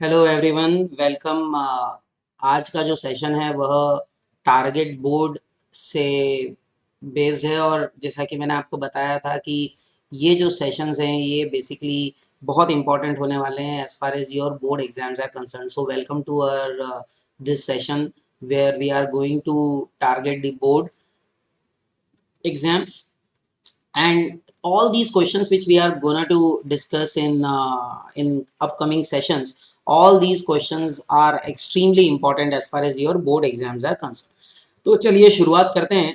Hello everyone, welcome. आज का जो सेशन है वह टारगेट बोर्ड से बेस्ड है। और जैसा कि मैंने आपको बताया था कि ये जो सेशंस हैं ये बेसिकली बहुत इंपॉर्टेंट होने वाले हैं as far as your board exams are concern. So welcome to our this session where we are going to target the board exams, and all these questions which we are gonna to discuss in upcoming sessions, all these questions are extremely important as far as your board exams are concerned. तो चलिए शुरुआत करते हैं।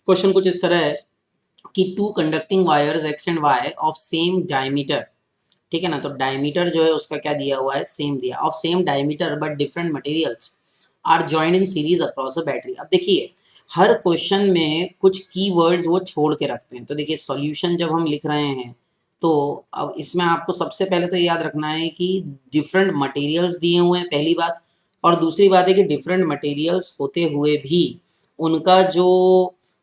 Question कुछ इस तरह है कि two conducting wires x and y of same diameter, ठीक है ना। तो डायमीटर जो है उसका क्या दिया हुआ है, सेम दिया, of same diameter but different materials are joined in series across a battery. अब देखिए हर क्वेश्चन में कुछ कीवर्ड्स वो छोड़ के रखते हैं। तो देखिए सॉल्यूशन जब हम लिख रहे हैं तो अब इसमें आपको सबसे पहले तो याद रखना है कि डिफरेंट मटेरियल्स दिए हुए हैं, पहली बात। और दूसरी बात है कि डिफरेंट मटेरियल्स होते हुए भी उनका जो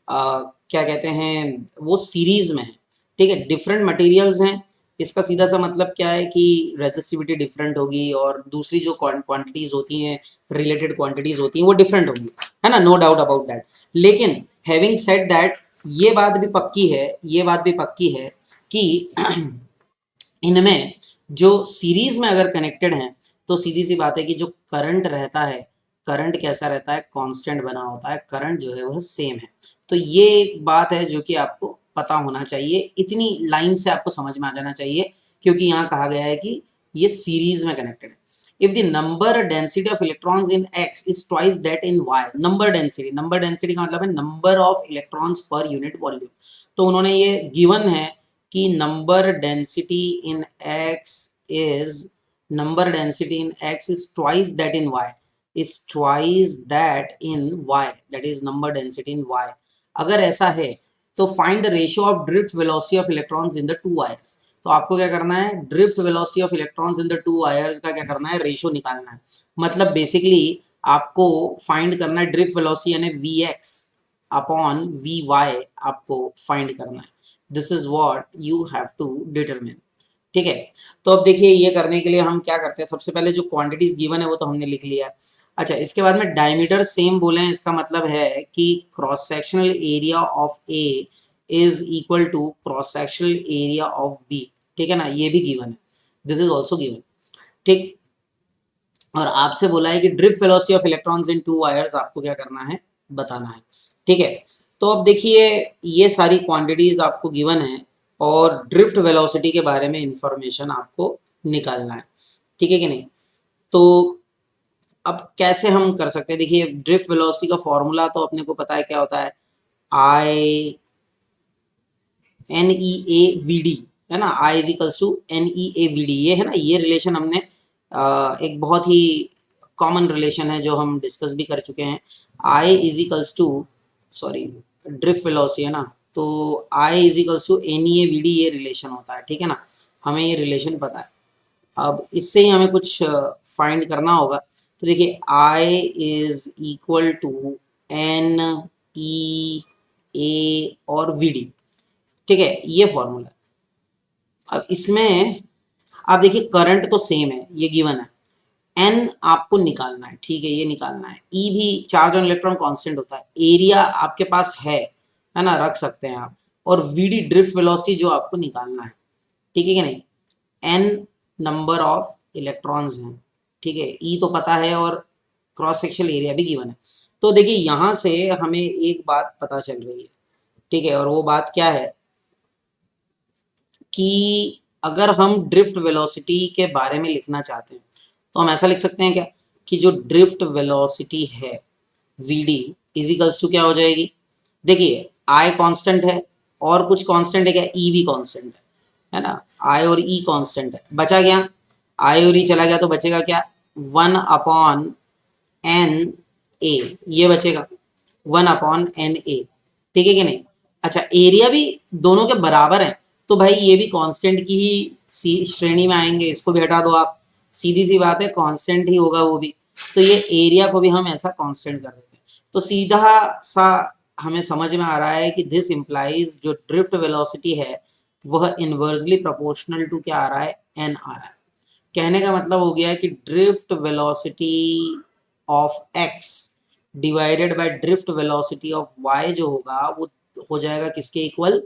क्या कहते हैं वो सीरीज में है, ठीक है। डिफरेंट मटेरियल्स हैं, इसका सीधा सा मतलब क्या है कि रेजिस्टिविटी डिफरेंट होगी और दूसरी जो क्वांटिटीज होती हैं, रिलेटेड क्वांटिटीज होती हैं वो डिफरेंट होंगी, है ना, नो डाउट अबाउट दैट। लेकिन हैविंग सेड दैट, ये बात भी पक्की है, ये बात भी पक्की है कि इनमें जो सीरीज में अगर कनेक्टेड हैं तो सीधी सी बात है कि जो करंट रहता है, करंट कैसा रहता है, कांस्टेंट बना होता है, करंट जो है वह सेम है। तो ये एक बात है जो कि आपको पता होना चाहिए, इतनी लाइन से आपको समझ में आ जाना चाहिए, क्योंकि यहाँ कहा गया है कि ये सीरीज में कनेक्टेड है। If the number density of electrons in x is twice that in y, number density का मतलब है नंबर ऑफ इलेक्ट्रॉन्स पर यूनिट वॉल्यूम। तो उन्होंने ये गिवन है कि number density in x is twice that in y, is twice that in y, that is number density in y। अगर ऐसा है तो find the ratio of drift velocity of electrons in the two wires. तो आपको क्या करना है, drift velocity of electrons in the two wires का क्या करना है, रेशियो निकालना है। मतलब बेसिकली आपको फाइंड करना है ड्रिफ्ट वेलोसिटी यानी vx अपॉन vy, आपको फाइंड करना है। This is what you have to determine, ठीक है। तो अब देखिए ये करने के लिए हम क्या करते हैं, सबसे पहले जो क्वांटिटीज गिवन है वो तो हमने लिख लिया है। अच्छा, इसके बाद में डायमीटर सेम बोले हैं, इसका मतलब है कि cross sectional area of A is equal to cross sectional area of B, ठीक है ना, ये भी गिवन है, दिस इज ऑल्सो गिवन, ठीक। और आपसे बोला है कि drift velocity of electrons in to wires आपको क्या करना है, बताना है, ठीक है। तो अब देखिए ये सारी क्वांटिटीज आपको गिवन है और ड्रिफ्ट वेलोसिटी के बारे में इंफॉर्मेशन आपको निकालना है, ठीक है कि नहीं। तो अब कैसे हम कर सकते हैं, देखिए ड्रिफ्ट वेलोसिटी का फॉर्मूला तो अपने को पता है क्या होता है, I N E A V D, है ना, I is equals to N E A V D, ये है ना, ये रिलेशन हमने एक बहुत ही कॉमन रिलेशन है जो हम डिस्कस भी कर चुके हैं। I is equals to, sorry, drift velocity है ना, तो I is equals to N E A V D, ये रिलेशन होता है, ठीक है ना, हमें ये रिलेशन पता है। अब इससे ही हमें कुछ फाइंड करना होगा। तो देखिए I is equal to N E A और वी डी, ठीक है, ये फॉर्मूला। अब इसमें आप देखिए करंट तो सेम है, ये गिवन है, एन आपको निकालना है, ठीक है, ये निकालना है। ई भी चार्ज ऑन इलेक्ट्रॉन कांस्टेंट होता है, एरिया आपके पास है ना, रख सकते हैं आप। और वीडी ड्रिफ्ट वेलोसिटी जो आपको निकालना है, ठीक है कि नहीं। एन नंबर ऑफ इलेक्ट्रॉन्स हैं, ठीक है, ई तो पता है और क्रॉस सेक्शनल एरिया भी गिवन है। तो देखिए यहाँ से हमें एक बात पता चल रही है, ठीक है, और वो बात क्या है कि अगर हम ड्रिफ्ट वेलोसिटी के बारे में लिखना चाहते हैं तो हम ऐसा लिख सकते हैं क्या कि जो ड्रिफ्ट वेलोसिटी है वी डी इजिकल्स टू क्या हो जाएगी, देखिए आई कांस्टेंट है और कुछ कांस्टेंट है क्या, ई भी कांस्टेंट है ना, आई और ई कांस्टेंट है, बचा गया आई और ई चला गया तो बचेगा क्या, वन अपॉन एन ए, ये बचेगा वन अपॉन एन ए, ठीक है कि नहीं। अच्छा, एरिया भी दोनों के बराबर है तो भाई ये भी कांस्टेंट की ही श्रेणी में आएंगे, इसको भी हटा दो आप, सीधी सी बात है कांस्टेंट ही होगा वो भी। तो ये एरिया को भी हम ऐसा कांस्टेंट कर देते हैं, तो सीधा सा हमें समझ में आ रहा है कि दिस इंप्लाइज जो ड्रिफ्ट वेलोसिटी है वह इनवर्सली प्रोपोर्शनल टू क्या आ रहा है, एन आ रहा है। कहने का मतलब हो गया कि drift velocity of X divided by drift velocity of Y जो होगा वो हो जाएगा किसके इक्वल,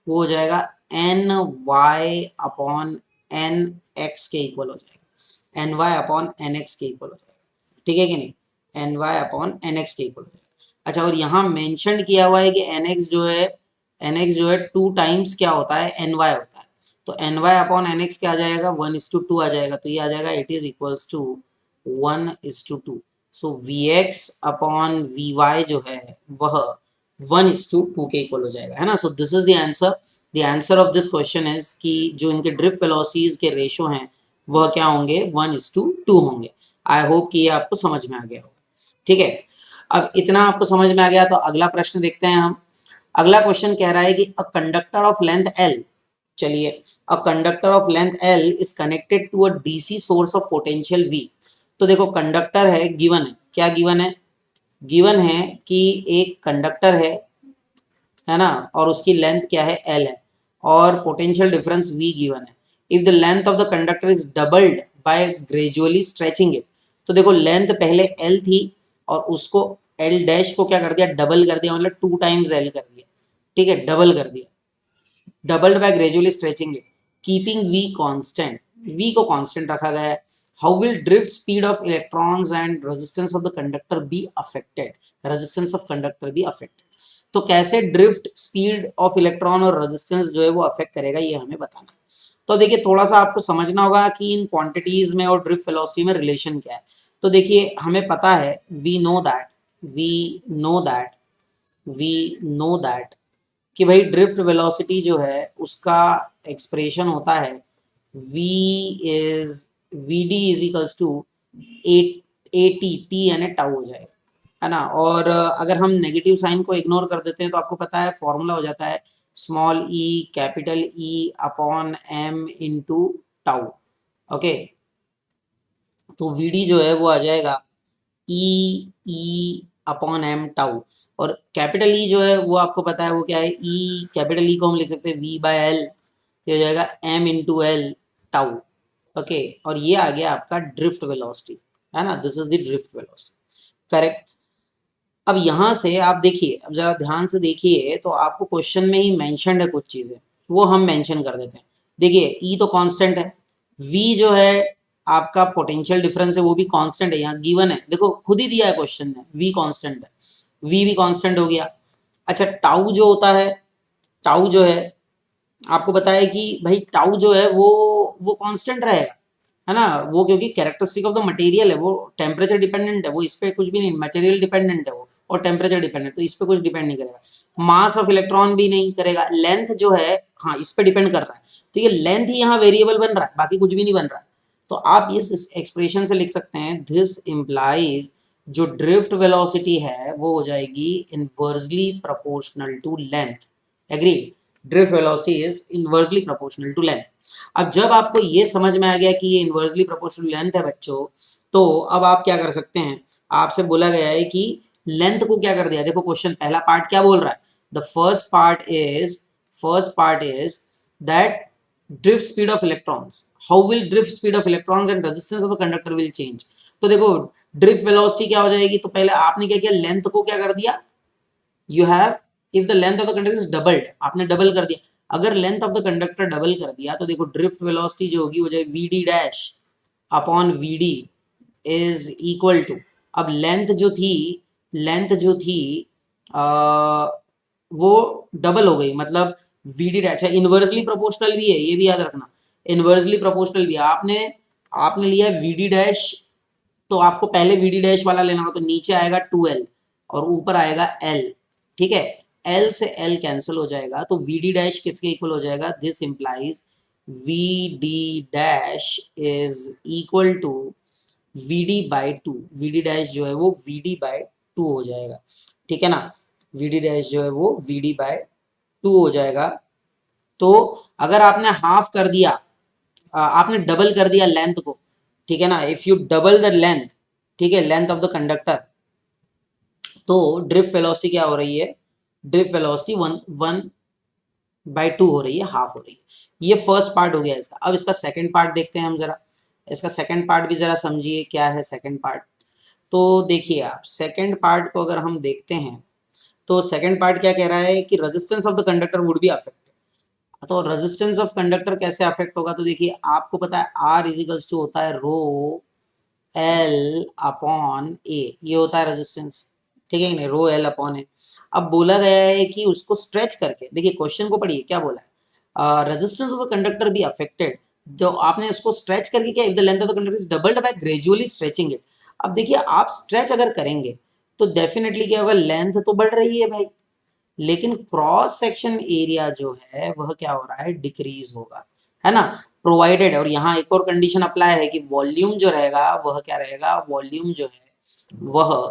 वो हो जाएगा N Y upon N X के इक्वल हो जाएगा, N Y upon N X के इक्वल हो जाएगा, ठीक है कि नहीं, N Y upon N X के इक्वल हो जाएगा। अच्छा, और यहाँ मेंशन किया हुआ है कि एन एक्स जो है, एन एक्स जो है 2 टाइम्स क्या होता है, एन वाई होता है, तो N Y upon N X क्या आ जाएगा, 1:2 आ जाएगा, तो ये आ जाएगा it is equals to 1:2। So V X upon V Y जो है वह 1:2 के इक्वल हो जाएगा, है ना। So this is the answer. The answer of this question is कि जो इनके ड्रिफ्ट वेलोसिटीज के रेशो हैं वह क्या होंगे, 1:2 होंगे। आई होप कि ये आपको समझ में आ गया होगा, ठीक है। अब इतना आपको समझ में आ गया तो अगला प्रश्न देखते हैं हम। अगला क्वेश्चन कह रहा है कि a conductor of length L, चलिए, a conductor of length L is connected to a DC source of potential V. तो देखो कंडक्टर है, गिवन है, क्या गिवन है, गिवन है कि एक कंडक्टर है ना, और उसकी लेंथ क्या है, एल है, और पोटेंशियल डिफरेंस वी गिवन है। If the length of the conductor is doubled by gradually stretching it, तो देखो लेंथ पहले एल थी और उसको एल डैश को क्या कर दिया, डबल कर दिया, मतलब 2 टाइम्स एल कर दिया, ठीक है, डबल कर दिया, doubled by gradually stretching it, keeping V constant, V को कांस्टेंट रखा गया है। How will drift speed of electrons and resistance of the conductor be affected, resistance of conductor be affected. तो कैसे ड्रिफ्ट स्पीड ऑफ इलेक्ट्रॉन और resistance जो है वो अफेक्ट करेगा, ये हमें बताना है। तो देखिए थोड़ा सा आपको समझना होगा कि इन क्वांटिटीज में और ड्रिफ्ट वेलोसिटी में रिलेशन क्या है। तो देखिए हमें पता है, we know that, we know that, we know that कि भाई ड्रिफ्ट वेलोसिटी जो है उसका एक्सप्रेशन होता है v is V D is equals to A T यानी टाउ हो जाएगा, है ना। और अगर हम नेगेटिव साइन को इग्नोर कर देते हैं तो आपको पता है फॉर्मूला हो जाता है small E capital E upon M into tau, okay. तो वी डी जो है वो आ जाएगा ई अपॉन एम टाउ, और कैपिटल ई जो है वो आपको पता है वो क्या है, ई कैपिटल ई को हम लिख सकते हैं वी बाय एल, तो हो जाएगा M into L tau, okay. और ये आ गया आपका ड्रिफ्ट वेलोसिटी, है ना, this is the drift velocity, correct. अब यहाँ से आप देखिए, अब जरा ध्यान से देखिए तो आपको क्वेश्चन में ही मेंशन्ड है कुछ चीजें, वो हम मेंशन कर देते हैं। देखिए ई तो कांस्टेंट है, वी जो है आपका पोटेंशियल डिफरेंस है वो भी कांस्टेंट है, यहाँ गिवन है, देखो खुद ही दिया है क्वेश्चन में, वी कांस्टेंट है, वी भी कांस्टेंट हो गया। अच्छा टाउ जो होता है, टाउ जो है आपको बताया कि भाई टाउ जो है वो कांस्टेंट रहेगा, है ना, वो क्योंकि कैरेक्टरिस्टिक ऑफ द मटेरियल है, वो टेम्परेचर डिपेंडेंट है, वो इस पे कुछ भी नहीं, मटेरियल डिपेंडेंट है वो, और टेम्परेचर डिपेंडेंट, तो इस पे कुछ डिपेंड नहीं करेगा। मास ऑफ इलेक्ट्रॉन भी नहीं करेगा, लेंथ जो है हाँ इस पे डिपेंड कर रहा है, तो ये लेंथ ही यहाँ वेरिएबल बन रहा है, बाकी कुछ भी नहीं बन रहा है। तो आप इस एक्सप्रेशन से लिख सकते हैं दिस इम्प्लाइज जो ड्रिफ्ट वेलोसिटी है वो हो जाएगी inversely proportional to length, agreed, drift velocity is inversely proportional to length. अब जब आपको ये समझ में आ गया कि ये इनवर्सली प्रोपोर्शनल लेंथ है बच्चों, तो अब आप क्या कर सकते हैं, आपसे बोला गया है कि लेंथ को क्या कर दिया, देखो क्वेश्चन पहला पार्ट क्या बोल रहा है, the first part is that drift speed of electrons, how will drift speed of electrons and resistance of the conductor will change. तो देखो ड्रिफ्ट वेलोसिटी क्या हो जाएगी, तो पहले आपने क्या किया, लेंथ को क्या कर दिया, you have, if the length of the conductor is doubled, आपने डबल कर दिया, अगर length of the conductor double कर दिया तो देखो ड्रिफ्ट वेलोसिटी जो होगी हो जाएगी V D dash upon V D is equal to, अब लेंथ जो थी आ, वो डबल हो गई, मतलब V D dash, inversely proportional भी है, ये भी याद रखना, इनवर्सली प्रोपोर्शनल भी है। आपने आपने लिया वी डी डैश, तो आपको पहले वी डी डैश वाला लेना हो, तो नीचे आएगा 2l और ऊपर आएगा l, ठीक है, l से l कैंसिल हो जाएगा, तो वी डी डैश किसके इक्वल हो जाएगा, this implies V D dash is equal to V D by two, V D dash जो है वो वी डी बाई टू हो जाएगा, ठीक है ना, वी डी डैश जो है वो वी डी बाई टू हो जाएगा। तो अगर आपने हाफ कर दिया, आपने डबल कर दिया लेंथ को, ठीक है ना, if U double the length, ठीक है, लेंथ ऑफ द कंडक्टर, तो ड्रिफ्ट वेलोसिटी क्या हो रही है, ड्रिफ्ट वेलोसिटी 1/2 हो रही है, हाफ हो रही है। ये फर्स्ट पार्ट हो गया इसका। अब इसका सेकंड पार्ट देखते हैं हम जरा, इसका सेकंड पार्ट भी जरा समझिए क्या है सेकंड पार्ट। तो देखिए आप सेकंड पार्ट को अगर हम देखते हैं तो सेकंड पार्ट क्या कह रहा है कि resistance of the conductor would be affected. तो रेजिस्टेंस ऑफ कंडक्टर कैसे अफेक्ट होगा, तो देखिए आपको पता है आर इजिकल्स टू होता है रो एल अपॉन ए, ये होता है रेजिस्टेंस, ठीक है नहीं, रो एल अपॉन ए। अब बोला गया है कि उसको स्ट्रेच करके, देखिए क्वेश्चन को पढ़िए क्या बोला है, resistance of the conductor be affected, जो आपने इसको स्ट्रेच करके क्या, if the length of the conductor is doubled by gradually stretching it. अब देखिए आप स्ट्रेच अगर करेंगे तो डेफिनेटली क्या होगा, लेंथ तो बढ़ रही है भाई, लेकिन क्रॉस सेक्शन एरिया जो है वह क्या हो रहा है, डिक्रीज होगा, है ना, प्रोवाइडेड। और यहाँ एक और कंडीशन अप्लाई है कि वॉल्यूम जो रहेगा वह क्या रहेगा, वॉल्यूम जो है वह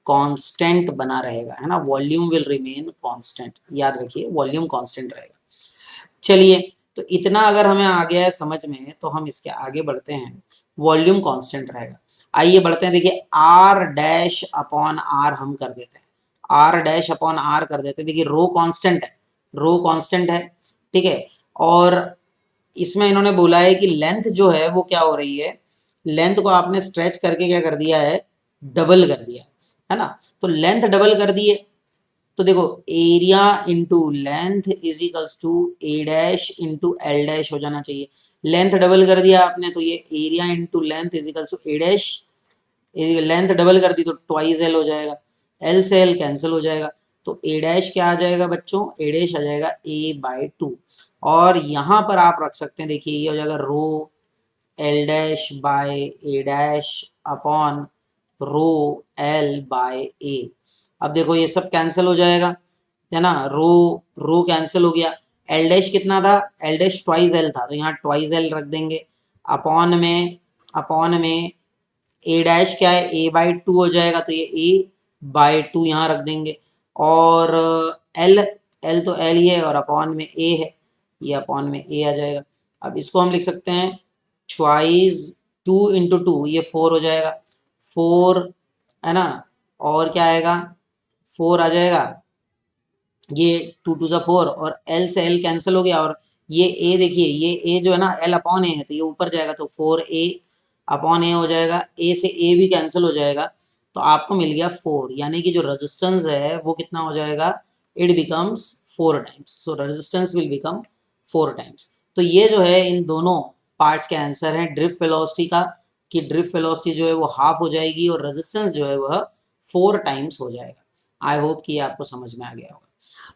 कांस्टेंट बना रहेगा, है ना, वॉल्यूम विल रिमेन कांस्टेंट, याद रखिए वॉल्यूम कांस्टेंट रहेगा। चलिए, तो इतना अगर हमें आ गया है समझ में तो हम इसके आगे बढ़ते हैं, वॉल्यूम कांस्टेंट रहेगा। आइए बढ़ते हैं, देखिए आर डैश अपॉन आर हम कर देते हैं, आर डैश अपॉन आर कर देते हैं। देखिए रो कांस्टेंट है, रो कांस्टेंट है, ठीक है। और इसमें इन्होंने बोला है कि लेंथ जो है वो क्या हो रही है, लेंथ को आपने स्ट्रेच करके क्या कर दिया है, डबल कर दिया है ना। तो लेंथ डबल कर दिए तो देखो area into length is equals to A dash into L dash हो जाना चाहिए। लेंथ डबल कर दिया आपने तो ये area into length is equals to A dash, length double कर दी तो ट्वाइस एल हो जाएगा, एल से एल कैंसिल हो जाएगा, तो ए डैश क्या आ जाएगा बच्चों, ए डैश आ जाएगा ए बाय टू। और यहाँ पर आप रख सकते हैं, देखिए ये हो जाएगा rho L dash by A dash upon rho L by A. अब देखो ये सब कैंसिल हो जाएगा, है ना, रो रो कैंसिल हो गया, एल डैश कितना था, एल डैश ट्वाइस एल था तो यहाँ ट्वाइस एल रख देंगे, अपॉन में ए डैश क्या है, ए बाई टू हो जाएगा तो ये ए बाई टू यहाँ रख देंगे। और एल, एल तो एल ही है और अपॉन में ए है, ये अपॉन में ए आ जाएगा। अब इसको हम लिख सकते हैं ट्वाइस टू इंटू टू, ये फोर हो जाएगा, फोर, है ना, और क्या आएगा, फोर आ जाएगा, ये टू टू सा फोर और एल से एल कैंसिल हो गया। और ये ए देखिए, ये ए जो है ना एल अपॉन ए है तो ये ऊपर जाएगा तो फोर ए अपॉन ए हो जाएगा, ए से ए भी कैंसिल हो जाएगा तो आपको मिल गया फोर, यानी कि जो रेजिस्टेंस है वो कितना हो जाएगा, it becomes four times, so resistance will become four times. तो ये जो है इन दोनों पार्ट्स के आंसर हैं ड्रिफ्ट वेलोसिटी का, कि ड्रिफ्ट वेलोसिटी जो है वो हाफ हो जाएगी और रेजिस्टेंस जो है वह फोर टाइम्स हो जाएगा। आई होप कि ये आपको समझ में आ गया होगा।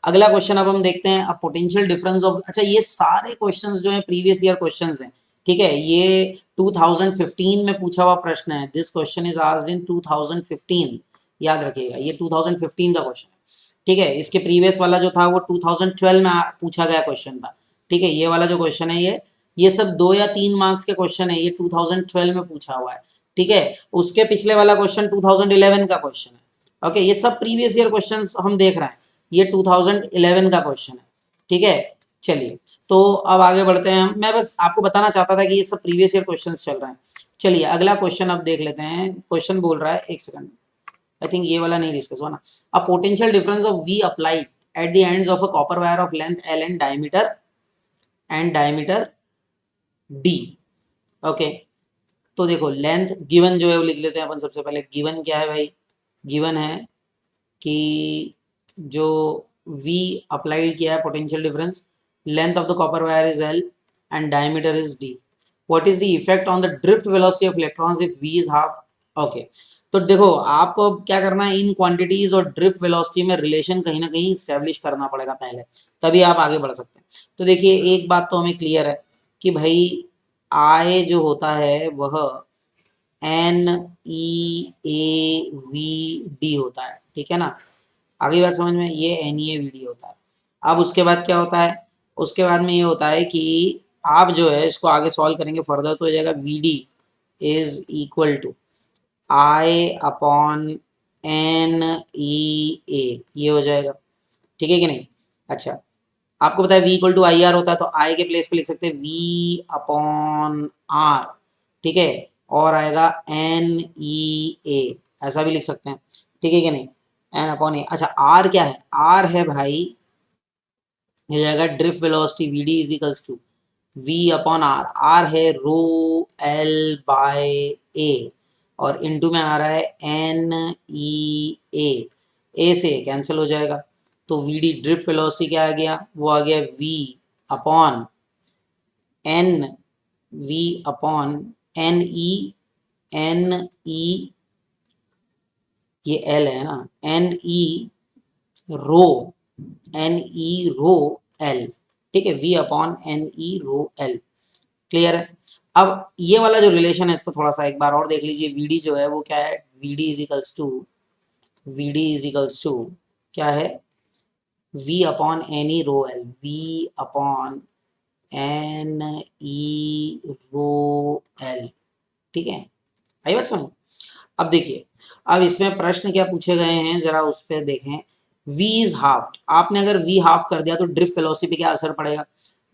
अगला क्वेश्चन अब हम देखते हैं, अब पोटेंशियल डिफरेंस ऑफ, अच्छा ये सारे क्वेश्चंस जो हैं प्रीवियस ईयर क्वेश्चंस हैं, ठीक है, ये 2015 में पूछा हुआ प्रश्न है, this question is asked in 2015, याद रखिएगा ये 2015 का क्वेश्चन है, ठीक है। इसके प्रीवियस वाला जो था वो 2012 में पूछा गया क्वेश्चन था, ठीक है। ये वाला जो क्वेश्चन है ये सब 2 या 3 मार्क्स के क्वेश्चन है, ये 2012 में पूछा हुआ है, ठीक है। उसके पिछले वाला क्वेश्चन 2011 का क्वेश्चन है, ओके। ये सब प्रीवियस ईयर क्वेश्चंस हम देख रहे हैं, ये 2011 का क्वेश्चन है, ठीक है। चलिए, तो अब आगे बढ़ते हैं, मैं बस आपको बताना चाहता था कि ये सब प्रीवियस ईयर क्वेश्चंस चल रहे हैं। चलिए अगला क्वेश्चन अब देख लेते हैं, क्वेश्चन बोल रहा है, एक सेकंड, आई थिंक ये वाला नहीं डिस्कस हुआ ना, a potential difference of V applied at the ends of a copper wire of length L and diameter D, okay. तो देखो लेंथ गिवन जो है वो लिख लेते हैं अपन, सबसे पहले गिवन क्या है भाई, गिवन है कि जो V अप्लाइड किया है potential difference, length of the copper wire is L and diameter is D, what is the effect on the drift velocity of electrons if V is half, okay. तो देखो आपको क्या करना है, इन क्वांटिटीज और drift velocity में relation कहीं ना कहीं स्टैब्लिश करना पड़ेगा पहले, तभी आप आगे बढ़ सकते हैं। तो देखिए एक बात तो हमें क्लियर है कि भाई I जो होता है वह N E A V D होता है, ठीक है ना, आगे बात समझ में, ये NEAVD होता है। अब उसके बाद क्या होता है, उसके बाद में ये होता है कि आप जो है इसको आगे सॉल्व करेंगे फर्दर तो हो जाएगा VD is equal to I upon NEA, ये हो जाएगा, ठीक है कि नहीं। अच्छा आपको पता है V इक्वल टू IR होता है तो I के प्लेस पे लिख सकते हैं V अपॉन R, ठीक है, और आएगा NEA, ऐसा भी लिख सकते हैं, ठीक है कि नहीं, एन अपॉन ए। अच्छा आर क्या है, आर है भाई, ये जाएगा drift velocity, VD is equals to v upon R, R है रो एल बाय ए, और इनटू में आ रहा है एन ई ए से कैंसिल हो जाएगा, तो वी डी ड्रिफ्ट वेलोसिटी क्या आ गया, वो आ गया v upon N, v upon N E, ये एल है ना, N E rho, N E rho L, ठीक है, v upon N E rho L. Clear है। अब ये वाला जो रिलेशन है इसको थोड़ा सा एक बार और देख लीजिए, vd जो है वो क्या है, vd is equals to, vd is equals to क्या है, v upon N E rho L, v upon N E rho L, ठीक है, आई बात समझ। अब देखिए, अब इसमें प्रश्न क्या पूछे गए हैं जरा उस पर देखें, v इज हाफ, आपने अगर v हाफ कर दिया तो ड्रिफ्ट वेलोसिटी पे क्या असर पड़ेगा,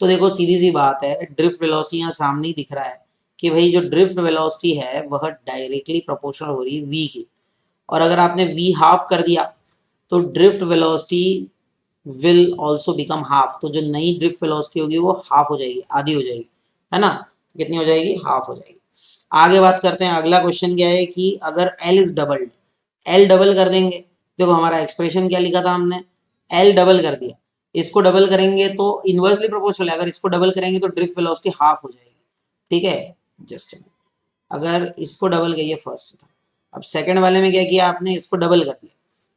तो देखो सीधी सी बात है, ड्रिफ्ट वेलोसिटी यहाँ सामने ही दिख रहा है कि भाई जो ड्रिफ्ट वेलोसिटी है वह डायरेक्टली प्रोपोर्शनल हो रही है v की, और अगर आपने v हाफ कर दिया तो drift velocity will also become half, तो जो नई ड्रिफ्ट वेलोसिटी होगी वो हाफ हो जाएगी, आधी हो जाएगी, है ना, कितनी हो जाएगी, हाफ हो जाएगी। आगे बात करते हैं, अगला क्वेश्चन क्या है कि अगर L is doubled, L double कर देंगे, देखो हमारा एक्सप्रेशन क्या लिखा था हमने, L डबल कर दिया, इसको डबल करेंगे तो इनवर्सली प्रोपोर्शनल है, अगर इसको डबल करेंगे तो ड्रिफ्ट वेलोसिटी हाफ हो जाएगी, ठीक है, जस्ट अगर इसको डबल किया फर्स्ट था, अब सेकंड वाले में क्या किया आपने, इसको डबल कर दिया,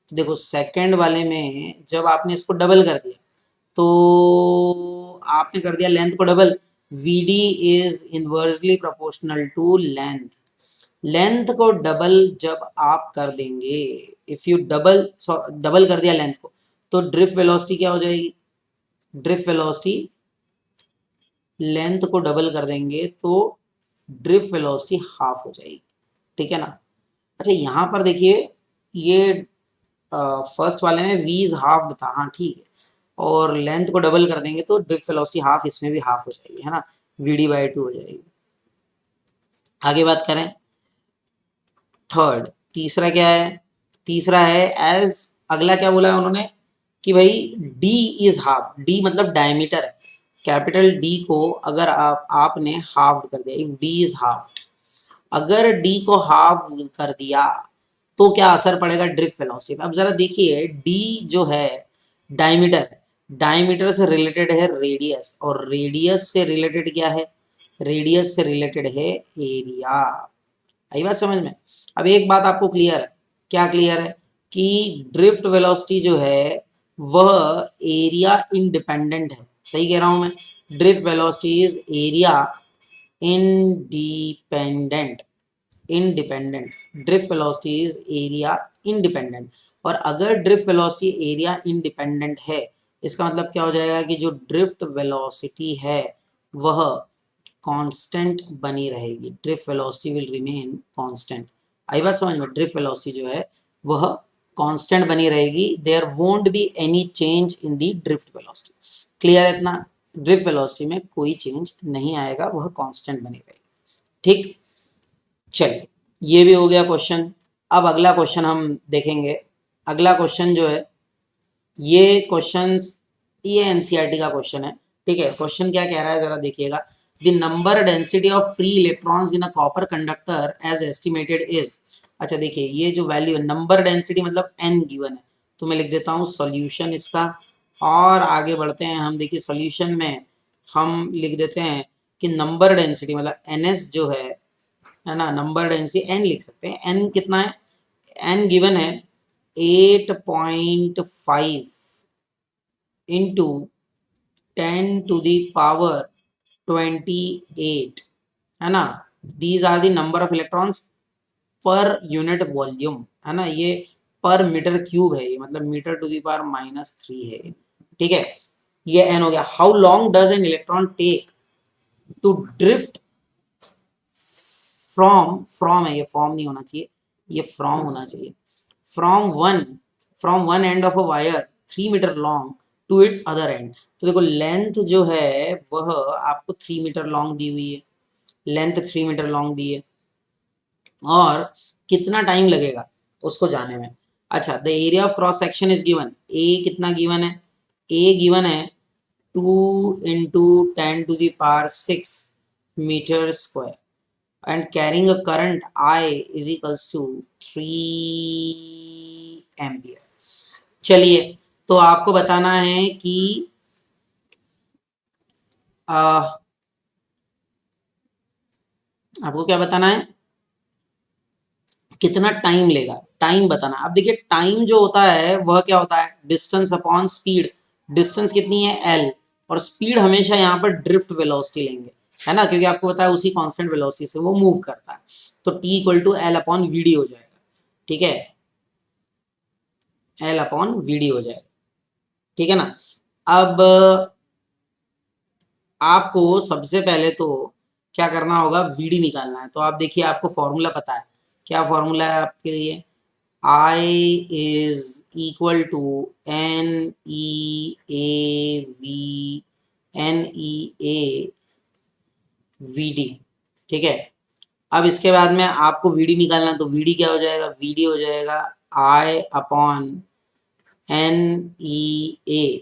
तो देखो सेकंड वाले में जब आपने इसको डबल कर दिया तो आपने कर दिया लेंथ को double, vd is inversely proportional to length, length को डबल जब आप कर देंगे, इफ यू डबल कर दिया लेंथ को, तो ड्रिफ्ट वेलोसिटी क्या हो जाएगी, ड्रिफ्ट वेलोसिटी, लेंथ को डबल कर देंगे तो ड्रिफ्ट वेलोसिटी हाफ हो जाएगी, ठीक है ना। अच्छा यहाँ पर देखिए, ये फर्स्ट वाले में v इज हाफ था, हाँ ठीक है, और लेंथ को डबल कर देंगे तो ड्रिफ्ट वेलोसिटी हाफ, इसमें भी हाफ हो जाएगी, है ना, vd बाई 2 हो जाएगी। आगे बात करें, थर्ड, तीसरा क्या है, तीसरा है एज, अगला क्या बोला है उन्होंने कि भाई d इज हाफ, d मतलब डायमीटर है, कैपिटल D को अगर आपने हाफ कर दिया, इफ d इज हाफ, अगर d को हाफ कर दिया तो क्या असर पड़ेगा ड्रिफ्ट वेलोसिटी पे। अब जरा देखिए, d जो है डायमीटर, डायमीटर से रिलेटेड है रेडियस, और रेडियस से रिलेटेड क्या है, रेडियस से रिलेटेड है एरिया, आई बात समझ में। अब एक बात आपको क्लियर है, क्या क्लियर है कि ड्रिफ्ट वेलोसिटी जो है वह एरिया इंडिपेंडेंट है, सही कह रहा हूं मैं, drift velocity is area independent, independent, drift velocity is area independent, और अगर ड्रिफ्ट वेलोसिटी एरिया इंडिपेंडेंट है, इसका मतलब क्या हो जाएगा कि जो ड्रिफ्ट वेलोसिटी है वह कांस्टेंट बनी रहेगी, drift velocity will remain constant, आई बात समझ में, ड्रिफ्ट वेलोसिटी जो है वह कांस्टेंट बनी रहेगी, there won't be any change in the drift velocity, clear है इतना, ड्रिफ्ट वेलोसिटी में कोई चेंज नहीं आएगा, वह कांस्टेंट बनी रहेगी, ठीक। चलिए ये भी हो गया क्वेश्चन। अब अगला क्वेश्चन हम देखेंगे, अगला क्वेश्चन जो है, ये क्वेश्चंस, ये एनसीईआरटी का क्वेश्चन है, ठीक है, क्वेश्चन क्या कह रहा है जरा देखिएगा, the number density of free electrons in a copper conductor as estimated is, अच्छा देखिए ये जो वैल्यू है, नंबर डेंसिटी मतलब n गिवन है, तो मैं लिख देता हूँ सॉल्यूशन इसका, और आगे बढ़ते हैं हम, देखिए सॉल्यूशन में हम लिख देते हैं कि नंबर डेंसिटी मतलब ns जो है ना, नंबर डेंसिटी n लिख सकते हैं, n कितना है, n गिवन है 8.5 into 10 to the power 28, है ना, these are the number of electrons per unit volume, है ना, ये पर मीटर क्यूब है, ये मतलब मीटर टू दी पावर -3 है, ठीक है, ये n हो गया। How long does an electron take to drift from है, ये फॉर्म नहीं होना चाहिए, ये फ्रॉम होना चाहिए, from one end of a wire 3 metre long to its other end, तो देखो लेंथ जो है वह आपको 3 मीटर लॉन्ग दी हुई है, लेंथ 3 मीटर लॉन्ग दी है, और कितना टाइम लगेगा उसको जाने में। अच्छा, the area of cross section is given, A कितना गिवन है, ए गिवन है 2 × 10⁶ metre square and carrying a current I is equals to 3 ampere. चलिए, तो आपको बताना है कि आपको क्या बताना है, कितना टाइम लेगा, टाइम बताना। अब देखिए टाइम जो होता है वह क्या होता है, डिस्टेंस अपॉन स्पीड। डिस्टेंस कितनी है l, और स्पीड हमेशा यहाँ पर ड्रिफ्ट वेलोसिटी लेंगे, है ना, क्योंकि आपको पता है उसी कांस्टेंट वेलोसिटी से वो मूव करता है। तो t = L/vd हो जाएगा, ठीक है, L/vd हो जाएगा, ठीक है ना। अब आपको सबसे पहले तो क्या करना होगा, vd निकालना है। तो आप देखिए आपको फॉर्मूला पता है, क्या फॉर्मूला है आपके लिए, I is equal to NEAVD, ठीक है। अब इसके बाद में आपको VD निकालना, तो VD क्या हो जाएगा, VD हो जाएगा I/NEA,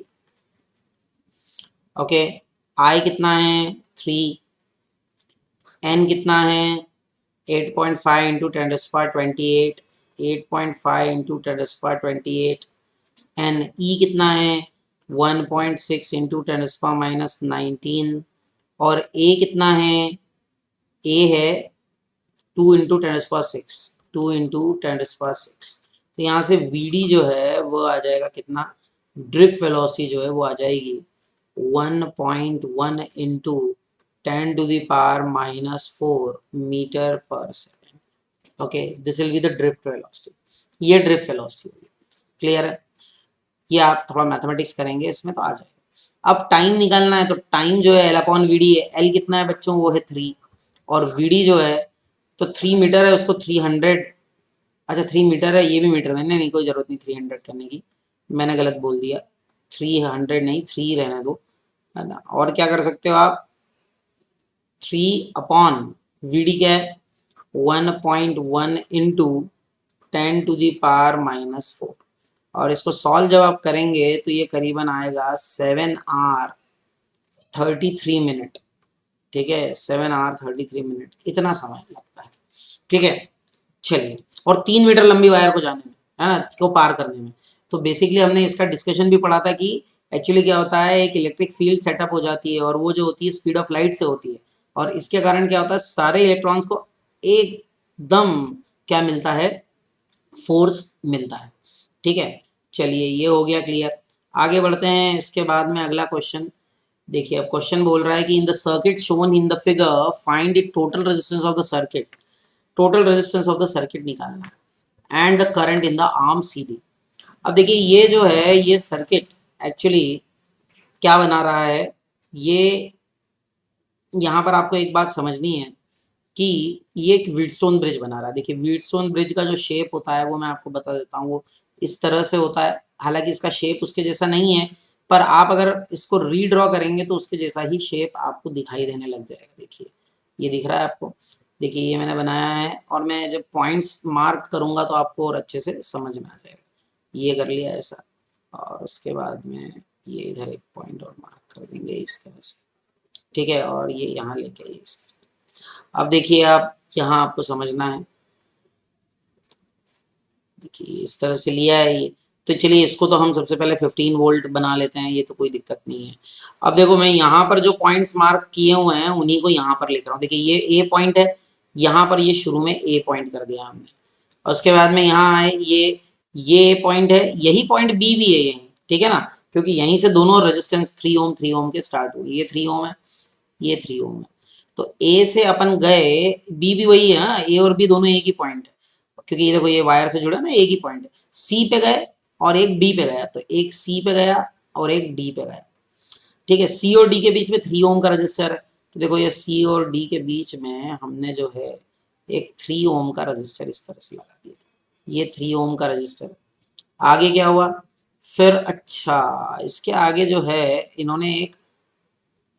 ओके। I कितना है 3, N कितना है 8.5 × 10⁻28, 8.5 × 10⁻28, एन ई कितना है 1.6 × 10⁻19, और ए कितना है, ए है 2 × 10⁶, 2 × 10⁶। तो यहाँ से वीडी जो है वो आ जाएगा कितना, ड्रिफ्ट वेलोसिटी जो है वो आ जाएगी 1.1 × 10⁻⁻4 मीटर पर second, okay. This will be the drift velocity, ये ड्रिफ्ट वेलोसिटी होगी, क्लियर है। ये आप थोड़ा मैथमेटिक्स करेंगे इसमें तो आ जाएगा। अब टाइम निकालना है, तो टाइम जो है L/vd है, L कितना है बच्चों, वो है 3, और vd जो है तो 3 मीटर है, उसको 300, अच्छा 3 मीटर है, ये भी मीटर में, नहीं कोई जरूरत नहीं 300 करने की, मैंने गलत बोल दिया, 300 नहीं 3 रहने दो, है ना। और क्या कर सकते हो आप, 3/vd क्या है 1.1 × 10⁻⁻4, और इसको सॉल्व जब आप करेंगे तो ये करीबन आएगा 7 hours 33 minute, ठीक है, 7 hours 33 minute, इतना समय लगता है, ठीक है। चलिए, और 3 मीटर लंबी वायर को जाने में, है ना, को पार करने में। तो बेसिकली हमने इसका डिस्कशन भी पढ़ा था कि एक्चुअली क्या होता है, एक इलेक्ट्रिक फील्ड सेटअप हो जाती है, और वो जो होती है स्पीड ऑफ लाइट से होती है, और इसके कारण क्या होता है, सारे इलेक्ट्रॉन्स को एकदम क्या मिलता है, फोर्स मिलता है, ठीक है। चलिए ये हो गया क्लियर, आगे बढ़ते हैं। इसके बाद में अगला क्वेश्चन देखिए, अब क्वेश्चन बोल रहा है कि in the circuit shown in the figure find the total resistance of the circuit, total resistance of the circuit निकालना है, and the current in the arm CD। अब देखिए ये जो है, ये सर्किट एक्चुअली क्या बना रहा है, ये यहाँ पर आपको एक बात समझनी है कि ये एक व्हीटस्टोन ब्रिज बना रहा है। देखिए व्हीटस्टोन ब्रिज का जो शेप होता है वो मैं आपको बता देता हूँ, वो इस तरह से होता है, हालांकि इसका शेप उसके जैसा नहीं है, पर आप अगर इसको रीड्रॉ करेंगे तो उसके जैसा ही शेप आपको दिखाई देने लग जाएगा। देखिए ये दिख रहा है आपको, देखिए ये मैंने बनाया है, और मैं जब पॉइंट्स मार्क करूंगा तो आपको और अच्छे से समझ में आ जाएगा। ये कर लिया ऐसा, और उसके बाद में ये इधर एक पॉइंट और मार्क कर देंगे इस तरह से, ठीक है, और ये यहाँ लेके इस तरह। अब देखिए आप यहाँ आपको समझना है, देखिए इस तरह से लिया है ये, तो चलिए इसको तो हम सबसे पहले 15 वोल्ट बना लेते हैं, ये तो कोई दिक्कत नहीं है। अब देखो मैं यहाँ पर जो पॉइंट्स मार्क किए हुए हैं उन्हीं को यहाँ पर लिख रहा हूँ। देखिए ये ए पॉइंट है, यहाँ पर ये शुरू में ए पॉइंट कर दिया हमने, और उसके बाद में यहाँ आए ये पॉइंट है, यही पॉइंट बी भी है यही, ठीक है ना, क्योंकि यहीं से दोनों रेजिस्टेंस 3 ओम 3 ओम के स्टार्ट हुए, ये 3 ओम है, ये 3 ओम है। तो ए से अपन गए, बी भी वही है, ए और बी दोनों एक ही पॉइंट है, क्योंकि ये देखो ये वायर से जुड़ा ना, एक ही पॉइंट है। सी पे गए और एक डी पे गया, तो एक सी पे गया और एक डी पे गया, ठीक है। सी और डी के बीच में 3 ओम का रजिस्टर है, तो देखो ये सी और डी के बीच में हमने जो है एक 3 ओम का रजिस्टर इस तरह से लगा दिया, ये 3 ओम का रजिस्टर। आगे क्या हुआ फिर, अच्छा इसके आगे जो है इन्होंने एक,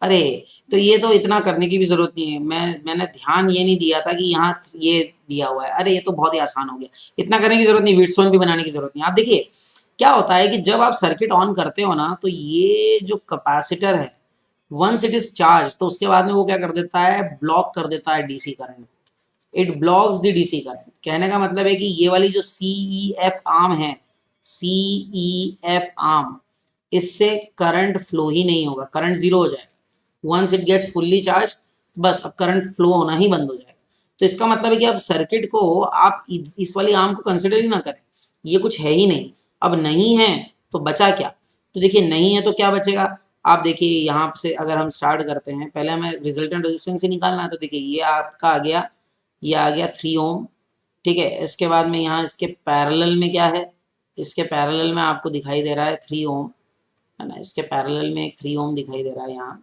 अरे तो ये तो इतना करने की भी जरूरत नहीं है, मैंने ध्यान ये नहीं दिया था कि यहाँ ये दिया हुआ है। अरे ये तो बहुत ही आसान हो गया, इतना करने की जरूरत नहीं, व्हीटस्टोन भी बनाने की जरूरत नहीं। आप देखिए क्या होता है कि जब आप सर्किट ऑन करते हो ना, तो ये जो कैपेसिटर है वंस इट इज चार्ज, तो उसके बाद में वो क्या कर देता है, ब्लॉक कर देता है DC current. It blocks the DC current. कहने का मतलब है कि ये वाली जो CEF आर्म है, CEF आर्म, इससे करंट फ्लो ही नहीं होगा, करंट जीरो हो जाएगा। Once it gets fully charge, बस अब करंट फ्लो होना ही बंद हो जाएगा। तो इसका मतलब है कि अब सर्किट को आप इस वाली आर्म को कंसिडर ही ना करें, ये कुछ है ही नहीं। अब नहीं है तो बचा क्या, तो देखिए नहीं है तो क्या बचेगा। आप देखिए यहाँ से अगर हम स्टार्ट करते हैं, पहले हमें रिजल्टेंट रेजिस्टेंस ही निकालना है, तो देखिए ये आपका आ गया, ये आ गया 3 ओम। ठीक है, इसके बाद में यहाँ इसके पैरेलल में क्या है, इसके पैरेलल में आपको दिखाई दे रहा है 3 ओम, है ना, इसके पैरेलल में एक 3 ओम दिखाई दे रहा है यहाँ।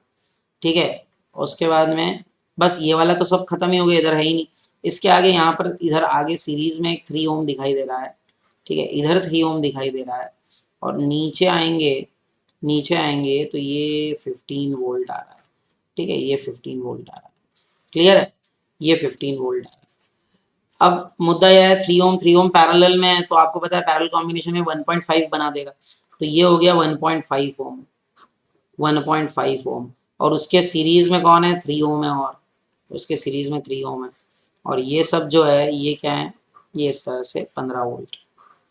ठीक है, उसके बाद में बस ये वाला तो सब खत्म ही हो गया, इधर है ही नहीं। इसके आगे यहाँ पर इधर आगे सीरीज में एक 3 ओम दिखाई दे रहा है। ठीक है, इधर 3 ओम दिखाई दे रहा है, और नीचे आएंगे, नीचे आएंगे तो ये 15 वोल्ट आ रहा है। ठीक है, ये 15 वोल्ट आ रहा है, क्लियर है, ये 15 वोल्ट आ रहा है। अब मुद्दा यह है 3 ओम पैरेलल में है, तो आपको पता है पैरेलल कॉम्बिनेशन में 1.5 बना देगा, तो ये हो गया 1.5 ओम, 1.5 ओम। और उसके सीरीज में कौन है, 3 ओम है, और उसके सीरीज में 3 ओम है। और ये सब जो है ये क्या है, ये इस तरह से 15 वोल्ट।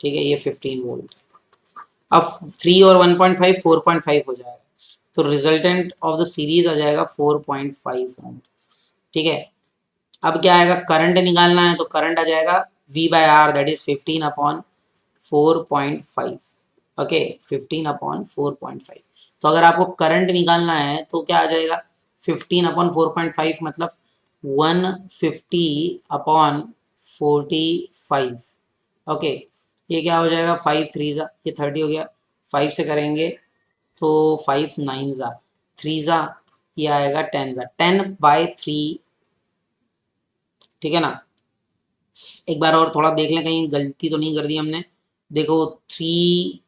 ठीक है, ये 15 वोल्ट। अब 3 और 1.5 4.5 हो जाएगा, तो रिजल्टेंट ऑफ द सीरीज आ जाएगा 4.5 ओम। ठीक है, अब क्या आएगा, करंट निकालना है, तो करंट आ जाएगा V/R, that is 15 upon 4.5। Okay, 15 upon 4.5। तो अगर आपको करंट निकालना है तो क्या आ जाएगा, 15 अपॉन 4.5 मतलब 150 अपॉन 45। ओके, ये क्या हो जाएगा, 5 3 जा, ये 30 हो गया, 5 से करेंगे तो 5 9 जा, 3 जा, ये आएगा 10 जा, 10/3। ठीक है ना, एक बार और थोड़ा देख लें कहीं गलती तो नहीं कर दी हमने। देखो 3,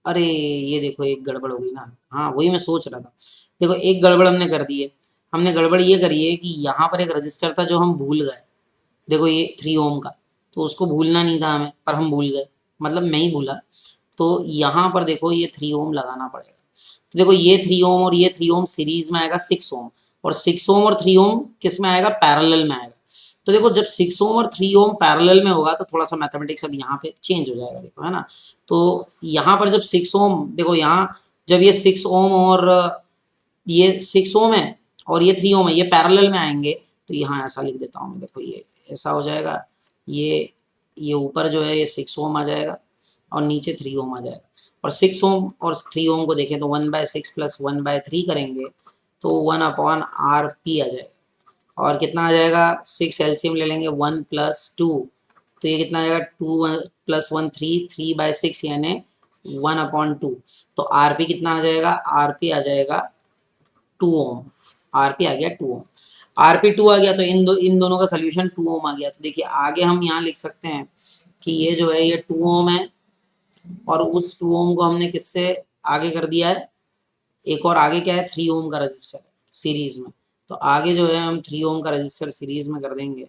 अरे ये देखो एक गड़बड़ हो गई ना, हाँ वही मैं सोच रहा था। देखो एक गड़बड़ हमने कर दी है, हमने गड़बड़ ये करी है कि यहाँ पर एक रजिस्टर था जो हम भूल गए। देखो ये 3 ओम का, तो उसको भूलना नहीं था हमें, पर हम भूल गए, मतलब मैं ही भूला। तो यहाँ पर देखो ये 3 ओम लगाना पड़ेगा। तो देखो ये 3 ओम और ये 3 ओम सीरीज में आएगा 6 ओम, और 6 ओम और 3 ओम किस में आएगा, पैरेलल में आएगा। तो देखो जब 6 ओम और 3 ओम पैरेलल में होगा तो थोड़ा सा मैथमेटिक्स अब यहाँ पे चेंज हो जाएगा, देखो है ना। तो यहाँ पर जब 6 ओम, देखो यहाँ जब ये 6 ओम और ये 6 ओम है और ये 3 ओम है, ये पैरेलल में आएंगे, तो यहाँ ऐसा लिख देता हूँ मैं, देखो ये ऐसा हो जाएगा, ये ऊपर जो है ये 6 ओम आ जाएगा और नीचे 3 ओम आ जाएगा। और 6 ओम और 3 ओम को देखें तो 1/6 प्लस 1/3 करेंगे तो 1/RP आ जाएगा। और कितना आ जाएगा, 6 एलसीएम ले लेंगे, 1 + 2, तो ये कितना आ जाएगा, 2 + 1 3, 3/6 यानी 1/2। तो आरपी कितना आ जाएगा, आरपी आ जाएगा 2 ओम, आरपी आ गया 2 ओम। आरपी 2 आ गया तो इन दोनों का सोल्यूशन 2 ओम आ गया। तो देखिए आगे हम यहाँ लिख सकते हैं कि ये जो है ये 2 ओम है, और उस 2 ओम को हमने किससे आगे कर दिया है, एक और आगे क्या है, 3 ओम का रजिस्टर है सीरीज में। तो आगे जो है हम 3 ओम का रजिस्टर सीरीज में कर देंगे,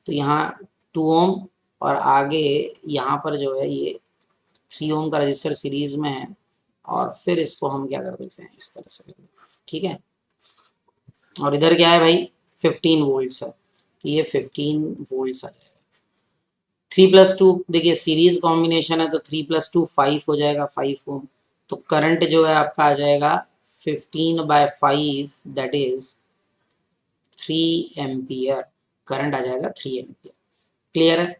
तो यहाँ 2 ओम, और आगे यहाँ पर जो है ये 3 ओम का रजिस्टर सीरीज में है, और फिर इसको हम क्या कर देते हैं, इस तरह से। ठीक है, और इधर क्या है भाई, 15 वोल्ट्स है, तो ये 15 वोल्ट्स आ जाएगा। 3 + 2, देखिए सीरीज कॉम्बिनेशन है तो 3 + 2 5 हो जाएगा, 5 ओम। तो करंट जो है आपका आ जाएगा 15/5, दैट इज 3 एम्पियर। करंट आ जाएगा 3 एम्पियर। क्लियर है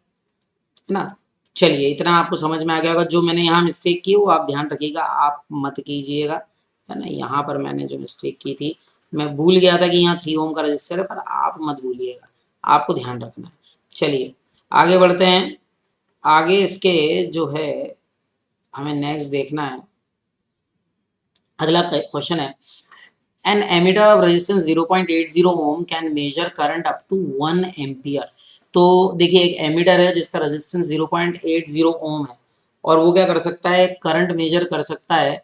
ना। चलिए इतना आपको समझ में आ गया होगा। जो मैंने यहाँ मिस्टेक की वो आप ध्यान रखिएगा, आप मत कीजिएगा, है ना। यहाँ पर मैंने जो मिस्टेक की थी, मैं भूल गया था कि यहाँ 3 ओम का रजिस्टर है, पर आप मत भूलिएगा, आपको ध्यान रखना है। चलिए आगे बढ़ते हैं। आगे इसके जो है हमें नेक्स्ट देखना है, अगला क्वेश्चन है, an ammeter of resistance 0.80 ohm can measure current up to 1 ampere. तो देखिए एक एमिटर है जिसका रेजिस्टेंस 0.80 ओम है, और वो क्या कर सकता है, करंट मेजर कर सकता है।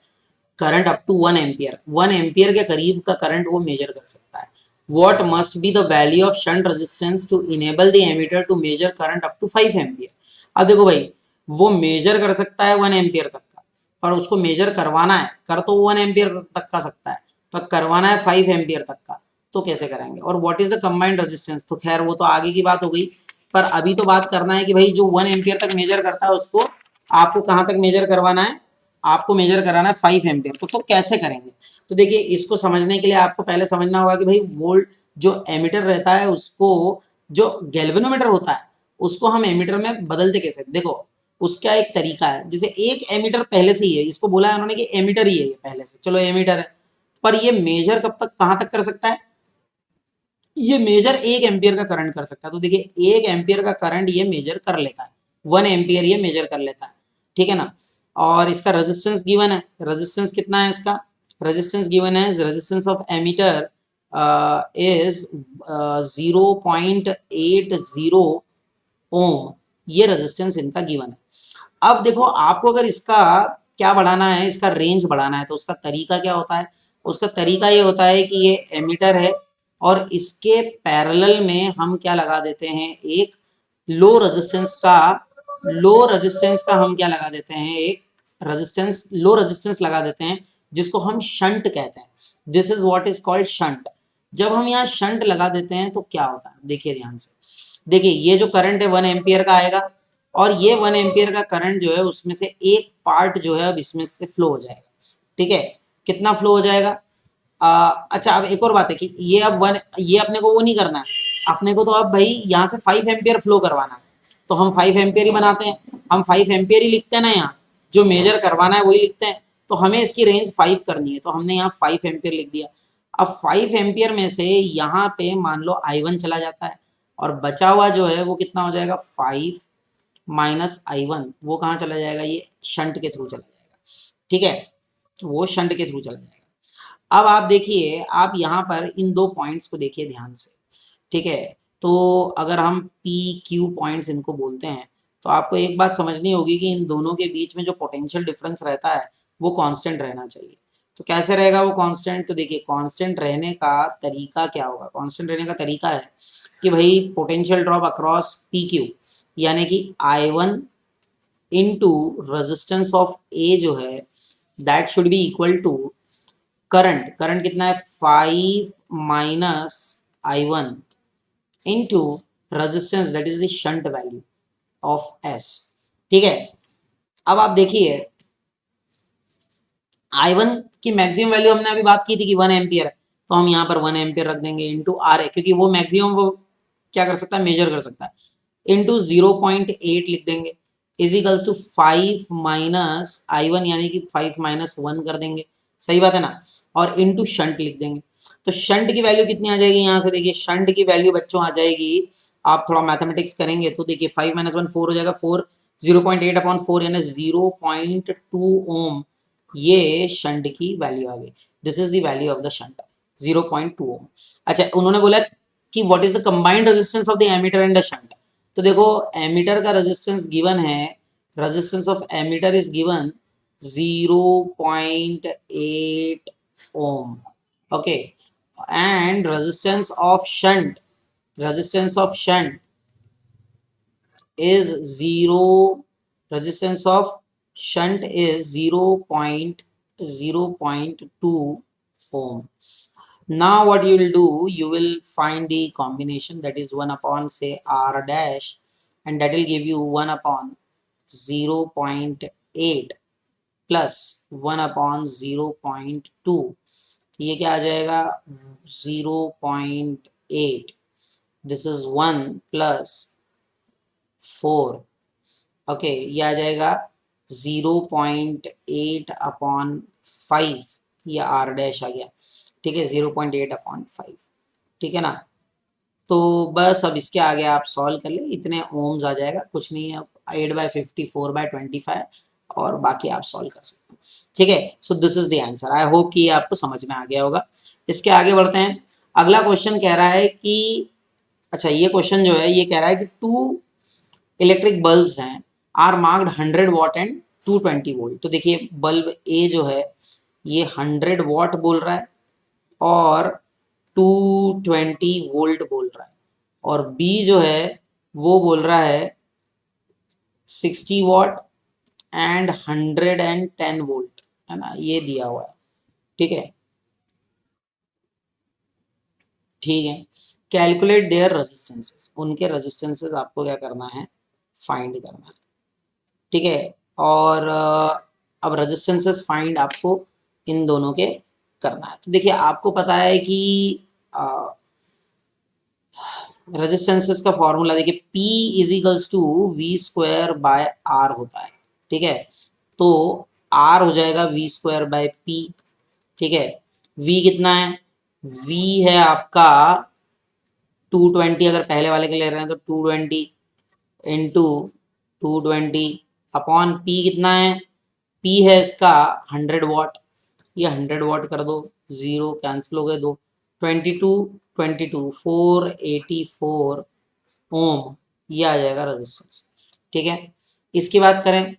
Current up to 1 ampere, 1 ampere के करीब का करंट वो मेजर कर सकता है। What must be the value of shunt resistance to enable the emitter to measure current up to 5 ampere? अब देखो भाई, वो मेजर कर सकता है 1 एम्पियर तक का, और उसको मेजर करवाना है, कर तो 1 एम्पियर तक का सकता है, पर करवाना है 5 एम्पियर तक का, तो कैसे करेंगे? और what is the combined resistance, तो खैर वो तो आगे की बात हो गई, पर अभी तो बात करना है कि भाई जो 1 एम्पियर तक मेजर करता है उसको आपको कहाँ तक मेजर करवाना है, आपको मेजर कराना है 5 एम्पियर। तो कैसे करेंगे? तो देखिए, इसको समझने के लिए आपको पहले समझना होगा कि भाई वोल्ट जो एमीटर रहता है उसको, जो गैल्वेनोमीटर होता है उसको हम एमीटर में बदलते कैसे? देखो, उसका एक तरीका है, जैसे एक एमीटर पहले से ही है, इसको बोला है उन्होंने कि एमीटर ही है ये पहले से, चलो एमीटर है, पर ये मेजर कब तक कहाँ तक कर सकता है? ये मेजर 1 एम्पियर का करंट कर सकता है। तो देखिए 1 एम्पियर का करंट ये मेजर कर लेता है, 1 एम्पियर ये मेजर कर लेता है, ठीक है ना। और इसका रेजिस्टेंस गिवन है, रेजिस्टेंस कितना है इसका? रेजिस्टेंस गिवन है, रेजिस्टेंस ऑफ एमीटर इज 0.80 ओम, ये रेजिस्टेंस इनका गिवन है। अब देखो, आपको अगर इसका क्या बढ़ाना है, इसका रेंज बढ़ाना है, तो उसका तरीका क्या होता है? उसका तरीका ये होता है कि ये एमीटर है और इसके पैरेलल में हम क्या लगा देते हैं, एक लो रेजिस्टेंस का, हम क्या लगा देते हैं, एक रेजिस्टेंस, लो रेजिस्टेंस लगा देते हैं, जिसको हम शंट कहते हैं। This is what is called shunt. जब हम यहाँ शंट लगा देते हैं तो क्या होता है, देखिए ध्यान से, देखिए ये जो करंट है 1 एम्पियर का आएगा, और ये 1 एम्पियर का करंट जो है उसमें से एक पार्ट जो है अब इसमें से फ्लो हो जाएगा, ठीक है। कितना फ्लो हो जाएगा? अच्छा, अब एक और बात है कि ये अब ये अपने को वो नहीं करना है, अपने को तो अब भाई यहाँ से 5 एम्पियर फ्लो करवाना है, तो हम 5 एम्पियर ही बनाते हैं, हम 5 एम्पियर ही लिखते हैं ना, यहाँ जो मेजर करवाना है वही लिखते हैं, तो हमें इसकी रेंज 5 करनी है, तो हमने यहाँ 5 एम्पियर लिख दिया। अब 5 एम्पियर में से यहाँ पे मान लो I1 चला जाता है, और बचा हुआ जो है वो कितना हो जाएगा, 5 माइनस I1, वो कहाँ चला जाएगा, ये शंट के थ्रू चला जाएगा, ठीक है, वो शंट के थ्रू चला जाएगा। अब आप देखिए, आप यहाँ पर इन दो पॉइंट्स को देखिए ध्यान से, ठीक है। तो अगर हम पी क्यू पॉइंट्स इनको बोलते हैं, तो आपको एक बात समझनी होगी कि इन दोनों के बीच में जो पोटेंशियल डिफरेंस रहता है वो कांस्टेंट रहना चाहिए। तो कैसे रहेगा वो कांस्टेंट? तो देखिए, कांस्टेंट रहने का तरीका क्या होगा? कांस्टेंट रहने का तरीका है कि भाई potential drop across P Q, यानी कि I1 into resistance of A जो है, that should be equal to current, current कितना है, 5 minus I1 into resistance, that is the shunt value of S, ठीक है। अब आप देखिए, I1 की मैक्सिमम वैल्यू हमने अभी बात की थी कि 1 एम्पियर है, तो हम यहाँ पर 1 एम्पियर रख देंगे, इंटू R है क्योंकि वो मैक्सिमम वो क्या कर सकता है, मेजर कर सकता है, इंटू 0.8 लिख देंगे, इजिकल्स टू 5 माइनस I1, यानी कि 5 माइनस 1 कर देंगे, सही बात है ना, और इंटू शंट लिख देंगे। तो शंट की वैल्यू कितनी आ जाएगी यहाँ से? देखिए शंट की वैल्यू बच्चों आ जाएगी, आप थोड़ा मैथमेटिक्स करेंगे तो देखिए 5 माइनस 1 4 हो जाएगा, 4 0.8 अपॉन 4 यानी 0.2 ओम, ये शंट की वैल्यू आ गई। This is the value of the shunt, 0.2 ohm. अच्छा, उन्होंने बोला कि what is the combined resistance of the ammeter and the shunt. तो देखो, एमीटर का रेजिस्टेंस गिवन है, resistance of ammeter is given 0.8 ohm, okay, and resistance of shunt is 0, resistance of shunt is 0.2 ohm. Now what you will do, you will find the combination, that is 1 upon say R dash, and that will give you 1 upon 0.8 plus 1 upon 0.2, ये क्या आ जाएगा, 0.8, this is 1 plus 4, okay, ये आ जाएगा 0.8 upon 5, ये R dash आ गया, ठीक है, 0.8 अपॉन 5, ठीक है ना। तो बस अब इसके आगे आप सॉल्व कर ले, इतने ओम्स आ जाएगा, कुछ नहीं है, 8/50 4/25, और बाकी आप सॉल्व कर सकते हैं, ठीक है। So this is the answer. I hope कि ये आपको समझ में आ गया होगा। इसके आगे बढ़ते हैं। अगला क्वेश्चन कह रहा है कि, अच्छा ये क्वेश्चन जो है ये कह रहा है कि 2 इलेक्ट्रिक बल्ब्स हैं, are marked 100 watt and 220 volt. तो देखिए बल्ब ए जो है ये 100 वॉट बोल रहा है और 220 वोल्ट बोल रहा है, और बी जो है वो बोल रहा है 60 वॉट एंड 110 वोल्ट, है ना, ये दिया हुआ है। ठीक है, ठीक है। कैलकुलेट देयर रेजिस्टेंसेस, उनके रेजिस्टेंसेस आपको क्या करना है, फाइंड करना है। ठीक है, और अब रेजिस्टेंसेस फाइंड आपको इन दोनों के करना है। तो देखिए आपको पता है कि रेजिस्टेंसेस का फॉर्मूला देखिए, P is equals to V square by R होता है। ठीक है, तो R हो जाएगा वी स्क्वायर बाय पी। ठीक है, V कितना है, V है आपका 220, अगर पहले वाले के ले रहे हैं तो 220 इंटू 220 अपॉन पी कितना है, P है इसका 100 वॉट, ये 100 वॉट कर दो, जीरो कैंसिल हो गए दो, 484 ओम, ये आ जाएगा रेजिस्टेंस। ठीक है, इसकी बात करें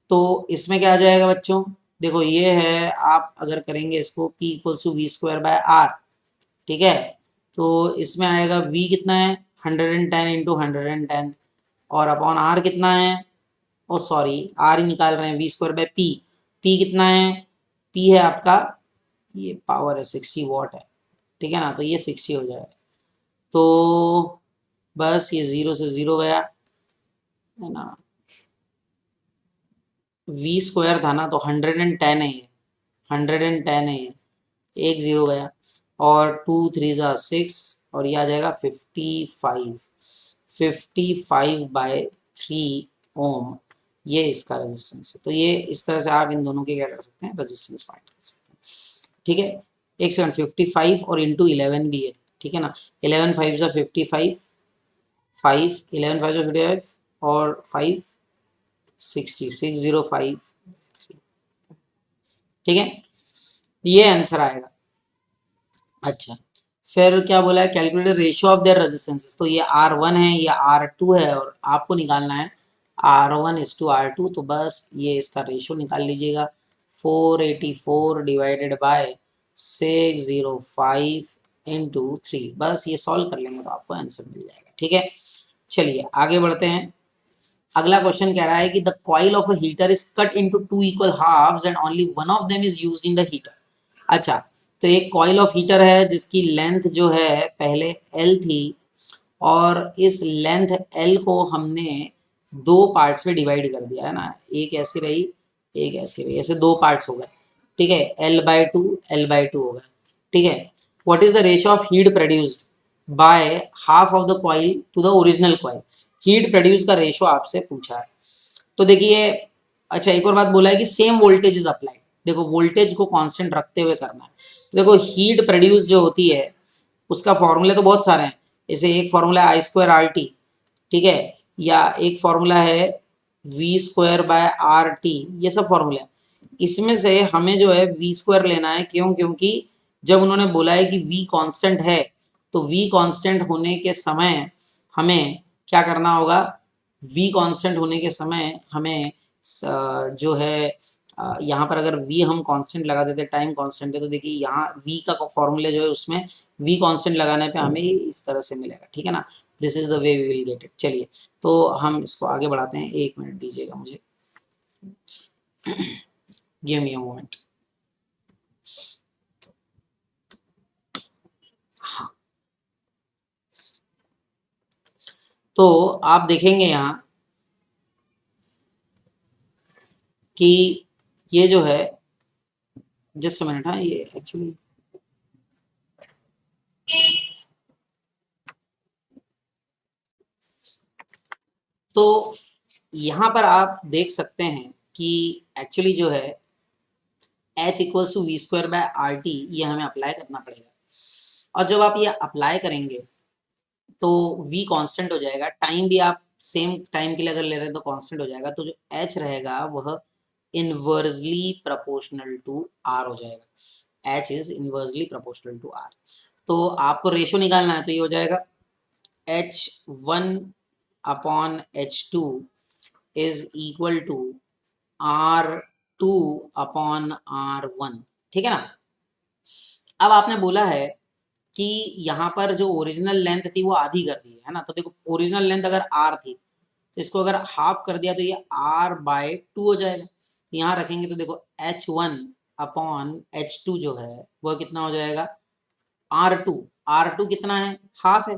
तो इसमें क्या आ जाएगा बच्चों, देखो ये है, आप अगर करेंगे इसको P equals to V square by R. ठीक है, तो इसमें आएगा V कितना है 110 इंटू 110, और अपॉन R कितना है, ओ सॉरी R ही निकाल रहे हैं, V square by P, P कितना है, P है आपका, ये पावर है 60 वॉट है। ठीक है ना, तो ये 60 हो जाएगा, तो बस ये जीरो से जीरो गया, है ना, वी स्क्वायर था ना तो 110 है, ये 110 है, ये एक जीरो गया, और 2 3 ज़ा 6, और ये आ जाएगा 55, 55/3 ओम, ये इसका रेजिस्टेंस है। तो ये इस तरह से आप इन दोनों के क्या कर सकते हैं, रेजिस्टेंस फाइंड कर सकते हैं। ठीक है, एक सेकंड, 55 और इंटू 11 भी है। ठीक है ना, 11 5 ज़ा 55, 11 5 ज़ा 55 और 5 60, 605। ठीक है, ये आंसर आएगा। अच्छा, फिर क्या बोला है, calculate ratio of their resistances, तो ये R1 है, ये R2 है, और आपको निकालना है R1:R2, तो बस ये इसका रेशियो निकाल लीजिएगा, 484 डिवाइडेड बाय 605 इंटू 3, बस ये सॉल्व कर लेंगे तो आपको आंसर मिल जाएगा। ठीक है, चलिए आगे बढ़ते हैं। अगला क्वेश्चन कह रहा है कि the coil of a heater is cut into two equal halves and only one of them is used in the heater. अच्छा, तो एक कॉइल ऑफ हीटर है जिसकी लेंथ जो है पहले L थी, और इस लेंथ L को हमने दो पार्ट्स में डिवाइड कर दिया, है ना, एक ऐसी रही, एक ऐसी रही, ऐसे दो पार्ट्स हो गए। ठीक है, L/2 L/2 हो गए। ठीक है, what is the ratio of heat produced by half of the coil to the original coil, heat produce का रेशियो आपसे पूछा है। तो देखिए, अच्छा एक और बात बोला है कि सेम वोल्टेज इज अप्लाइड, देखो वोल्टेज को कांस्टेंट रखते हुए करना है। तो देखो हीट प्रोड्यूस जो होती है उसका फॉर्मूले तो बहुत सारे हैं, जैसे एक फॉर्मूला है I²RT, ठीक है, या एक फॉर्मूला है V²/RT, ये सब फॉर्मूले हैं। इसमें से हमें जो है V² लेना है, क्यों, क्योंकि जब उन्होंने बोला है कि V कांस्टेंट है, तो V कांस्टेंट होने के समय हमें क्या करना होगा, V कांस्टेंट होने के समय हमें जो है यहाँ पर अगर V हम कांस्टेंट लगा देते, टाइम कांस्टेंट है, तो देखिए यहाँ V का फॉर्मूला जो है उसमें V कांस्टेंट लगाने पे हमें इस तरह से मिलेगा। ठीक है ना, this is the way we will get it. चलिए तो हम इसको आगे बढ़ाते हैं, एक मिनट दीजिएगा मुझे, गिव मी अ मोमेंट। हाँ, तो आप देखेंगे यहाँ कि ये जो है, जस्ट मिनट, हाँ ये एक्चुअली तो यहाँ पर आप देख सकते हैं कि एक्चुअली जो है H इक्वल्स टू V²/RT, ये हमें अप्लाई करना पड़ेगा, और जब आप ये अप्लाई करेंगे तो V कांस्टेंट हो जाएगा, टाइम भी आप सेम टाइम के लिए अगर ले रहे हैं तो कांस्टेंट हो जाएगा, तो जो H रहेगा वह इनवर्सली प्रोपोर्शनल टू R हो जाएगा, H is inversely proportional to R। तो आपको रेशियो निकालना है, तो ये हो जाएगा H1/H2 is equal to R2/R1। ठीक है ना। अब आपने बोला है कि यहाँ पर जो ओरिजिनल लेंथ थी वो आधी कर दी है ना, तो देखो ओरिजिनल लेंथ अगर r थी तो इसको अगर हाफ कर दिया तो ये r/2 हो जाएगा। यहाँ रखेंगे तो देखो h1/h2 जो है वह कितना हो जाएगा, r2। r2 कितना है, हाफ है,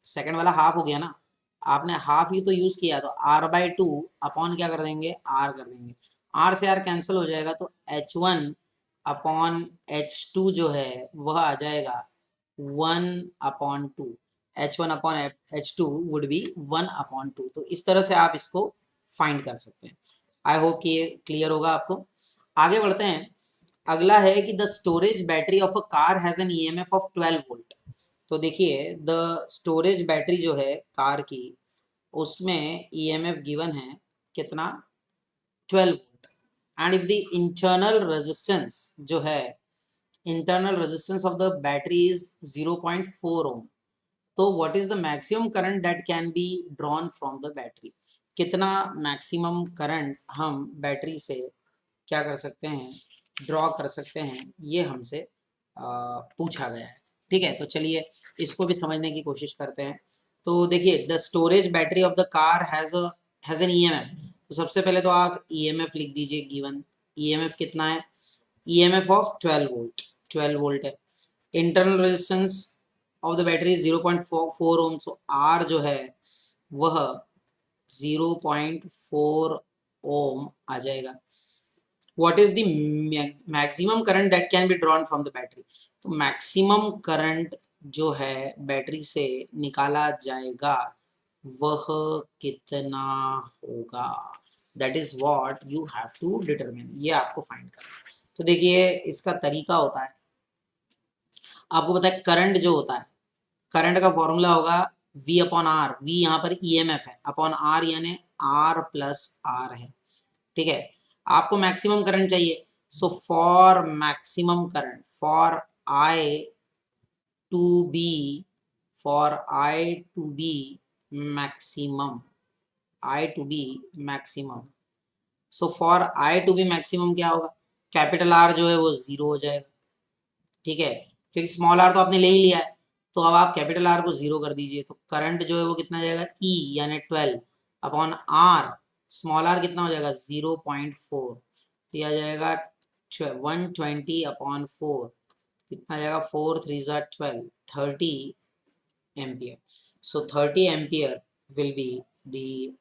सेकंड वाला हाफ हो गया ना, आपने हाफ ही तो यूज किया, तो r/2 अपॉन क्या कर देंगे, r कर देंगे, r से r कैंसिल हो जाएगा, तो h1/h2 जो है वह आ जाएगा 1/2। h1/h2 would be 1/2। तो इस तरह से आप इसको फाइंड कर सकते हैं। आई होप कि ये क्लियर होगा आपको। आगे बढ़ते हैं। अगला है कि the storage battery of a car has an EMF of 12 volt. तो देखिए द स्टोरेज बैटरी जो है कार की, उसमें ईएमएफ गिवन है कितना, 12 volt. And if the internal resistance जो है, internal resistance of the battery is 0.4 ओम, तो what is the maximum current that can be drawn from the battery. कितना मैक्सिमम करंट हम बैटरी से क्या कर सकते हैं, ड्रॉ कर सकते हैं, ये हमसे पूछा गया है। ठीक है, तो चलिए इसको भी समझने की कोशिश करते हैं। तो देखिए the storage battery of the car has an EMF. तो सबसे पहले तो आप ईएमएफ लिख दीजिए गिवन। ईएमएफ कितना है, ईएमएफ ऑफ 12 वोल्ट, 12 वोल्ट है। Internal resistance of the battery 0.4 ohm, so R जो है वह 0.4 ओम आ जाएगा। What is the maximum current that can be drawn from the battery. तो मैक्सिमम करंट जो है बैटरी से निकाला जाएगा वह कितना होगा, that is what you have to determine, ये आपको फाइंड करना है। तो देखिए इसका तरीका होता है, आपको पता है करंट जो होता है, करंट का फॉर्मूला होगा V/R। V यहाँ पर ईएमएफ है, अपॉन R यानी R+R है। ठीक है, आपको मैक्सिमम करंट चाहिए, so for maximum current, for I to be maximum, I to be maximum, so for I to be maximum क्या होगा, कैपिटल R जो है वो 0 हो जाएगा। ठीक है, क्योंकि स्मॉल r तो आपने ले ही लिया है, तो अब आप कैपिटल R को 0 कर दीजिए, तो करंट जो है वो कितना जाएगा, E यानी 12 अपॉन R, स्मॉल r कितना हो जाएगा 0.4, तो यह आ जाएगा 120/4, कितना आ जाएगा 4 3 12, 30 ampere. So 30 ampere will be the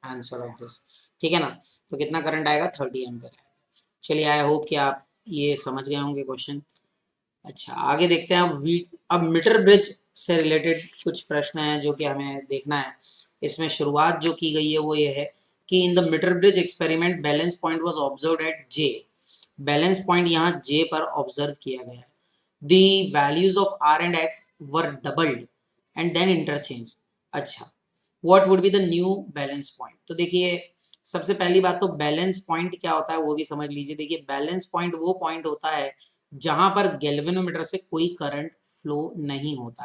answer of this. ठीक है ना, तो कितना करंट आएगा, 30 एम्पियर आएगा। चलिए आई होप कि आप ये समझ गए होंगे क्वेश्चन। अच्छा आगे देखते हैं अब मीटर ब्रिज से रिलेटेड कुछ प्रश्न हैं जो कि हमें देखना है। इसमें शुरुआत जो की गई है वो ये है कि in the metre bridge experiment balance point was observed at J. Balance point यहाँ जे पर ऑब्जर्व किया गया है। The values of R and X were doubled and then interchange. अच्छा, what would be the new balance point. तो देखिए सबसे पहली बात तो बैलेंस पॉइंट क्या होता है वो भी समझ लीजिए। देखिए बैलेंस पॉइंट वो पॉइंट होता है जहां पर गैल्वेनोमीटर से कोई करंट फ्लो नहीं होता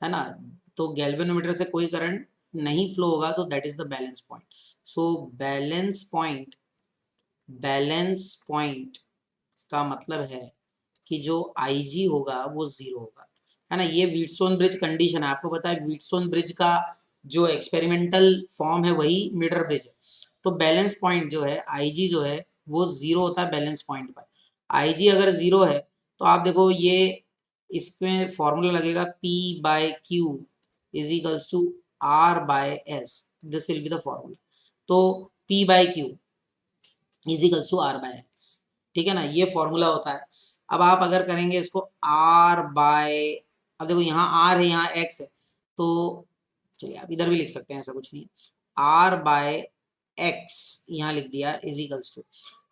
है ना। तो गैल्वेनोमीटर से कोई करंट नहीं फ्लो होगा तो that is the balance point. So balance point का मतलब है कि जो IG होगा वो 0 होगा, है ना। ये व्हीटस्टोन ब्रिज कंडीशन है, आपको पता है व्हीटस्टोन ब्रिज का जो एक्सपेरिमेंटल फॉर्म है वही मीटर ब्रिज है। तो बैलेंस पॉइंट जो है IG जो है वो 0 होता है बैलेंस पॉइंट पर। IG अगर 0 है तो आप देखो ये इसमें फॉर्मूला लगेगा P/Q is equals to R/S, this will be the formula. तो P/Q is equals to R/S, ठीक है ना, ये फॉर्मूला होता है। अब आप अगर करेंगे इसको अब देखो यहाँ R है यहाँ X है, तो चलिए आप इधर भी लिख सकते हैं, ऐसा कुछ नहीं है। R/X यहाँ लिख दिया इज इक्वल्स टू।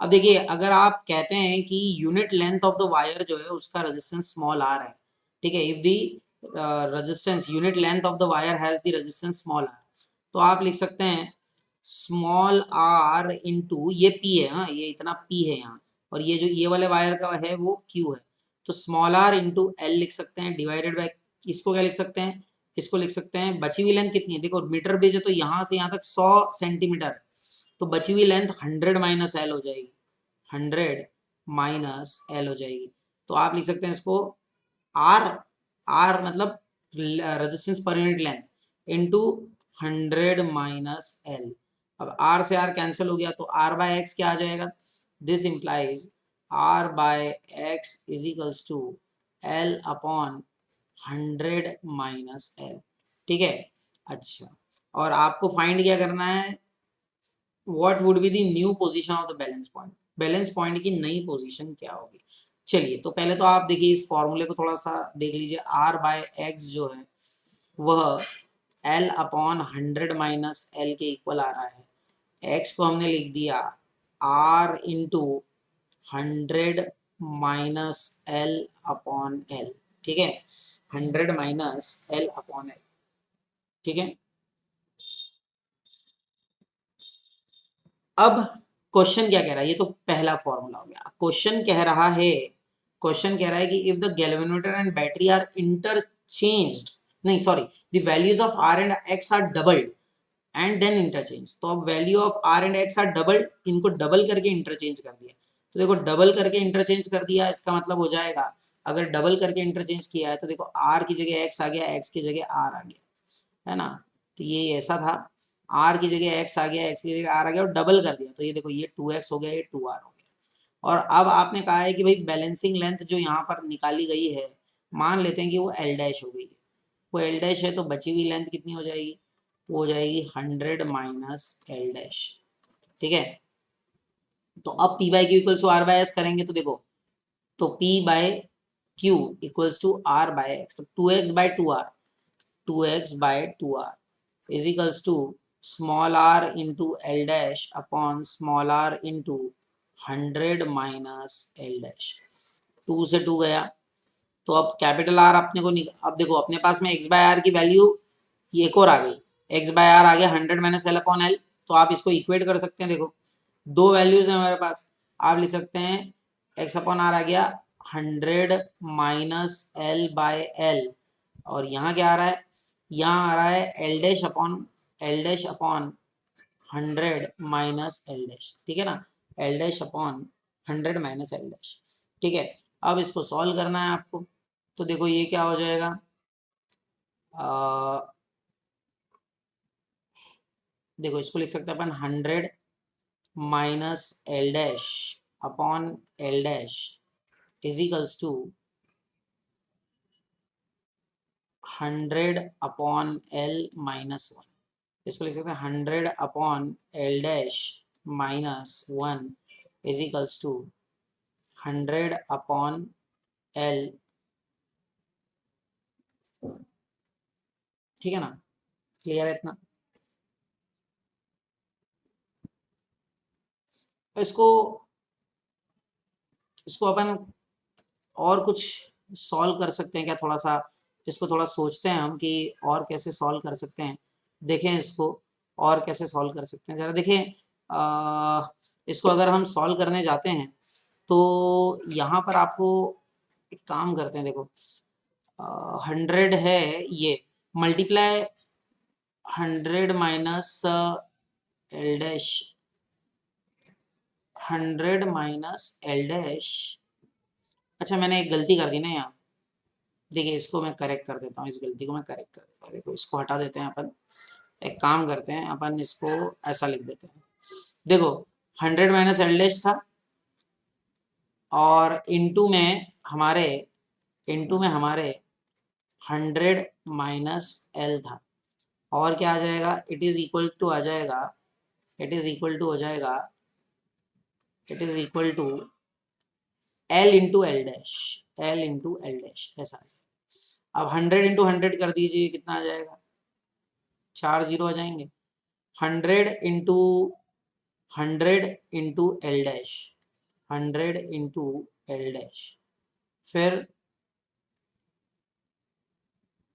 अब देखिए अगर आप कहते हैं कि unit length of the wire जो है उसका रेजिस्टेंस स्मॉल r है, ठीक है, if the resistance unit length of the wire has the resistance small r, तो आप लिख सकते हैं स्मॉल r इंटू ये P है, हाँ ये इतना P है यहाँ, और ये जो ये वाले वायर का है वो Q है, तो स्मॉल r इंटू L लिख सकते हैं डिवाइडेड बाय, इसको क्या लिख सकते हैं, इसको लिख सकते हैं बची हुई लेंथ कितनी है, देखो मीटर ब्रिज है तो यहाँ से यहाँ तक 100 सेंटीमीटर, तो बची हुई लेंथ 100 - L हो जाएगी, 100 - L हो जाएगी। तो आप लिख सकते हैं इसको आर, आर मतलब resistance per unit length into 100 - L। अब आर से आर कैंसिल हो गया तो आर बाय एक्स क्या आ जाएगा, this implies R by X is equals to L upon 100 - L। ठीक है। अच्छा, और आपको फाइंड क्या करना है, what would be the new position of the balance point, balance point की नई पोजीशन क्या होगी। चलिए, तो पहले तो आप देखिए इस फॉर्मूले को थोड़ा सा देख लीजिए, आर बाय एक्स जो है वह एल अपॉन 100 - L के इक्वल आ रहा है। एक्स को हमने लिख दिया R into 100 - L upon L. ठीक है, 100 - L अपॉन एल। ठीक है, अब क्वेश्चन क्या कह रहा है, ये तो पहला फॉर्मूला हो गया। क्वेश्चन कह रहा है, क्वेश्चन कह रहा है कि if the galvanometer and battery are interchanged, नहीं sorry, the values of R and X are doubled and then interchange. तो अब value of R and X are doubled, इनको डबल करके इंटरचेंज कर दिया। तो देखो डबल करके इंटरचेंज कर दिया, इसका मतलब हो जाएगा, अगर डबल करके इंटरचेंज किया है तो देखो आर की जगह एक्स आ गया, एक्स की जगह आर आ गया, है ना। तो ये ऐसा था, आर की जगह एक्स आ गया, एक्स की जगह आर आ गया, और डबल कर दिया तो ये देखो ये 2x हो गया, ये 2r हो गया। और अब आपने कहा है कि भाई बैलेंसिंग लेंथ जो यहाँ पर निकाली गई है, मान लेते हैं कि वो एल डैश हो गई है, वो एल डैश है, तो बची हुई लेंथ कितनी हो जाएगी, वो हो जाएगी 100 - L डैश। ठीक है, तो अब P by Q equals to R by S करेंगे तो देखो, तो P by Q equals to R by X, तो 2x by 2r, 2x by 2r is equals to small r into L dash upon small r into 100 - L dash. 2 से 2 गया, तो अब capital R अपने को अब देखो अपने पास में एक्स बाय आर की वैल्यू ये एक और आ गई, एक्स बाय आर आ गया 100 - L अपॉन एल। तो आप इसको इक्वेट कर सकते हैं, देखो दो वैल्यूज हैं हमारे पास, आप लिख सकते हैं एक्स अपॉन आर आ गया 100 - L बाय एल, और यहाँ क्या आ रहा है, यहाँ आ रहा है L dash upon, L dash upon 100 - L dash. ठीक है ना, L dash upon 100 - L dash. ठीक है, अब इसको सॉल्व करना है आपको, तो देखो ये क्या हो जाएगा, देखो इसको लिख सकते हैं अपन 100 - L dash upon L dash is equals to 100 upon L -1। इसको लिख सकते हैं 100 upon L dash -1 is equals to 100 upon L. ठीक है ना, क्लियर है इतना। इसको इसको अपन और कुछ सॉल्व कर सकते हैं क्या, थोड़ा सा इसको थोड़ा सोचते हैं हम कि और कैसे सॉल्व कर सकते हैं। देखें इसको और कैसे सॉल्व कर सकते हैं, जरा देखें। इसको अगर हम सॉल्व करने जाते हैं तो यहाँ पर आपको एक काम करते हैं, देखो 100 है, ये multiply 100 minus L dash, 100 - L dash. अच्छा मैंने एक गलती कर दी ना यहाँ, देखिए इसको मैं करेक्ट कर देता हूँ, इस गलती को मैं करेक्ट कर देता हूँ। देखो इसको हटा देते हैं अपन, एक काम करते हैं अपन, इसको ऐसा लिख देते हैं। देखो 100 - L डैश था, और इनटू में हमारे 100 - L था, और क्या आ जाएगा, इट इज इक्वल टू आ जाएगा, इट इज इक्वल टू हो जाएगा, it is equal to L into L dash, L into L dash ऐसा आ जाएगा। अब 100 × 100 कर दीजिए, कितना आ जाएगा, 4 0 आ जाएंगे। 100 into L dash, 100 into L dash, फिर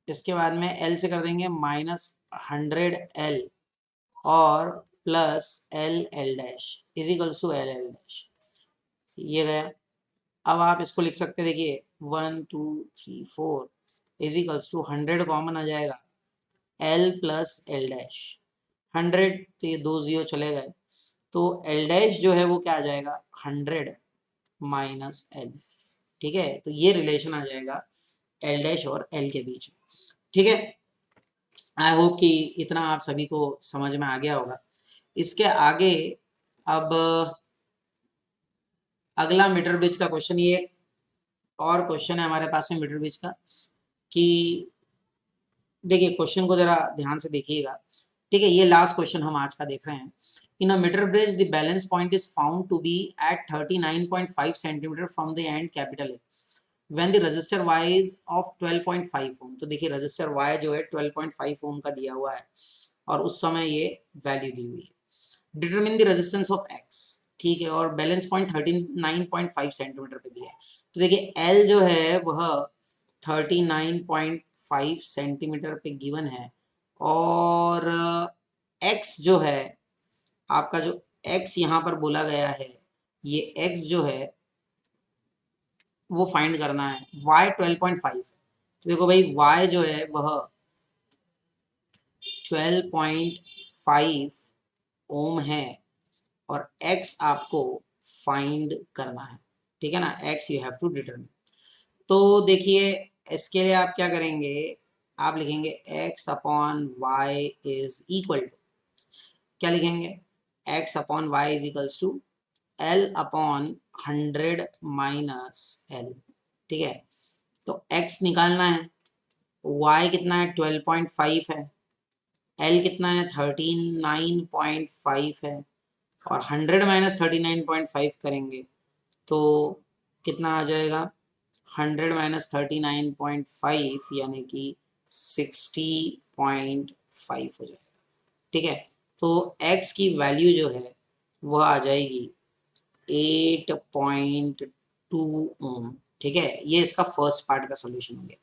इसके बाद में L से कर देंगे -100 L और plus L dash is equals to L dash, ये गया। अब आप इसको लिख सकते हैं, देखिए 1 2 3 4 इज इक्वल्स टू 100 कॉमन आ जाएगा, L प्लस एल डैश, 100 तो ये 2 0 चले गए, तो एल डैश जो है वो क्या आ जाएगा, 100 - L। ठीक है, तो ये रिलेशन आ जाएगा एल डैश और एल के बीच में। ठीक है, आई होप कि इतना आप सभी को समझ में आ गया होगा। इसके आगे अब अगला मीटर ब्रिज का क्वेश्चन, ये और क्वेश्चन है हमारे पास में मीटर ब्रिज का, कि देखिए क्वेश्चन को जरा ध्यान से देखिएगा। ठीक है, ये लास्ट क्वेश्चन हम आज का देख रहे हैं। In a metre bridge the balance point is found to be at 39.5 centimetre from the end capital A when the resistor Y is of 12.5 ohm. तो देखिए रजिस्टर Y जो है 12.5 ओम का दिया हुआ है और उस समय ये वैल्यू दी हुई है। Determine the resistance of X, ठीक है, और बैलेंस पॉइंट 39.5 सेंटीमीटर पे दिया है। तो देखिए L जो है वह 39.5 सेंटीमीटर पे गिवन है और X जो है आपका, जो X यहाँ पर बोला गया है, ये X जो है वो फाइंड करना है। Y 12.5 है, तो देखो भाई Y जो है वह 12.5 ओम है और X आपको फाइंड करना है। ठीक है ना, X you have to determine. तो देखिए इसके लिए आप क्या करेंगे, आप लिखेंगे X upon Y is equal to, क्या लिखेंगे, X upon Y is equals to L upon 100 minus L। ठीक है, तो X निकालना है, Y कितना है 12.5 है, L कितना है 39.5 है और 100 माइनस 39.5 करेंगे तो कितना आ जाएगा, 100 माइनस 39.5 यानी कि 60.5 हो जाएगा। ठीक है, तो X की वैल्यू जो है वह आ जाएगी 8.2 ओम। ठीक है, ये इसका फर्स्ट पार्ट का सोल्यूशन हो गया,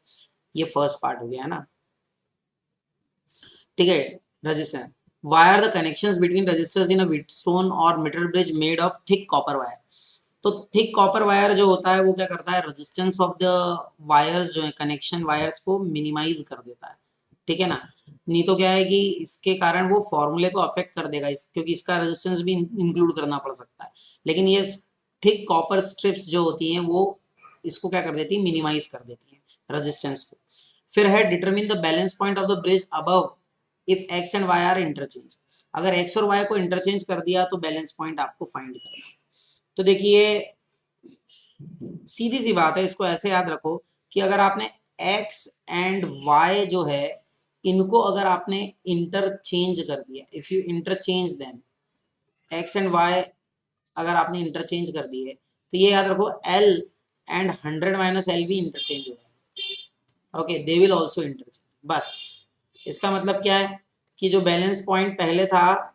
ये फर्स्ट पार्ट हो गया है ना। ठीक है, register, why are the connections between resistors in a Wheatstone or metal bridge made of thick copper wire? तो थिक कॉपर वायर जो होता है वो क्या करता है, रेजिस्टेंस ऑफ द वायर्स जो है, कनेक्शन वायर्स को मिनिमाइज कर देता है। ठीक है ना, नहीं तो क्या है कि इसके कारण वो फॉर्मूले को अफेक्ट कर देगा, क्योंकि इसका रेजिस्टेंस भी इंक्लूड करना पड़ सकता है, लेकिन ये थिक कॉपर स्ट्रिप्स जो होती हैं वो इसको क्या कर देती है, मिनिमाइज कर देती है रेजिस्टेंस को। फिर है determine the balance point of the bridge above if X and Y are interchange. अगर X और Y को इंटरचेंज कर दिया तो बैलेंस पॉइंट आपको फाइंड करना है। तो देखिए सीधी सी बात है, इसको ऐसे याद रखो कि अगर आपने X एंड Y जो है इनको अगर आपने इंटरचेंज कर दिया, if you interchange them, X and Y अगर आपने इंटरचेंज कर दिए तो ये याद रखो L एंड 100 माइनस L भी इंटरचेंज हो जाएगा। Okay, they will also interchange. बस इसका मतलब क्या है कि जो बैलेंस पॉइंट पहले था,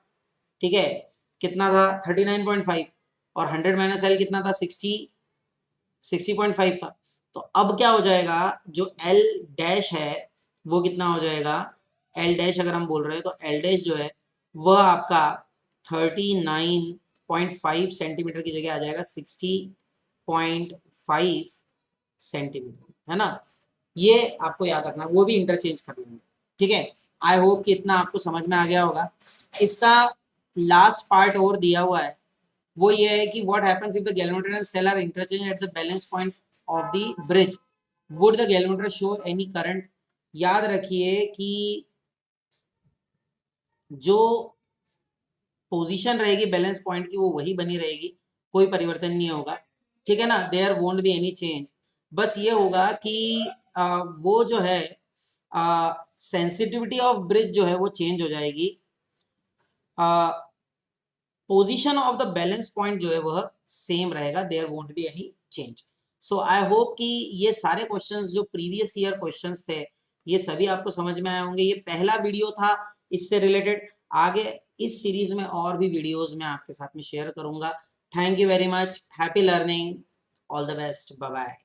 ठीक है, कितना था 39.5 और 100 माइनस L कितना था 60.5 था। तो अब क्या हो जाएगा, जो L डैश है वो कितना हो जाएगा, L डैश अगर हम बोल रहे हैं तो L डैश जो है वह आपका 39.5 सेंटीमीटर की जगह आ जाएगा 60.5 सेंटीमीटर, है ना। ये आपको याद रखना, वो भी इंटरचेंज कर लेंगे। ठीक है, आई होप कि इतना आपको समझ में आ गया होगा। इसका लास्ट पार्ट और दिया हुआ है, वो ये है कि what happens if the galvanometer and cell are interchange at the balance point of the bridge, would the galvanometer show any current. याद रखिए कि जो पोजीशन रहेगी बैलेंस पॉइंट की वो वही बनी रहेगी, कोई परिवर्तन नहीं होगा। ठीक है ना, there won't be any change. बस ये होगा कि वो जो है सेंसिटिविटी ऑफ ब्रिज जो है वो चेंज हो जाएगी, position of the balance point जो है वह सेम रहेगा, there won't be any change. So I hope कि ये सारे क्वेश्चंस जो प्रीवियस ईयर क्वेश्चंस थे ये सभी आपको समझ में आए होंगे। ये पहला वीडियो था इससे रिलेटेड, आगे इस सीरीज में और भी वीडियोस मैं आपके साथ में शेयर करूंगा। Thank you very much, happy learning, all the best, bye bye.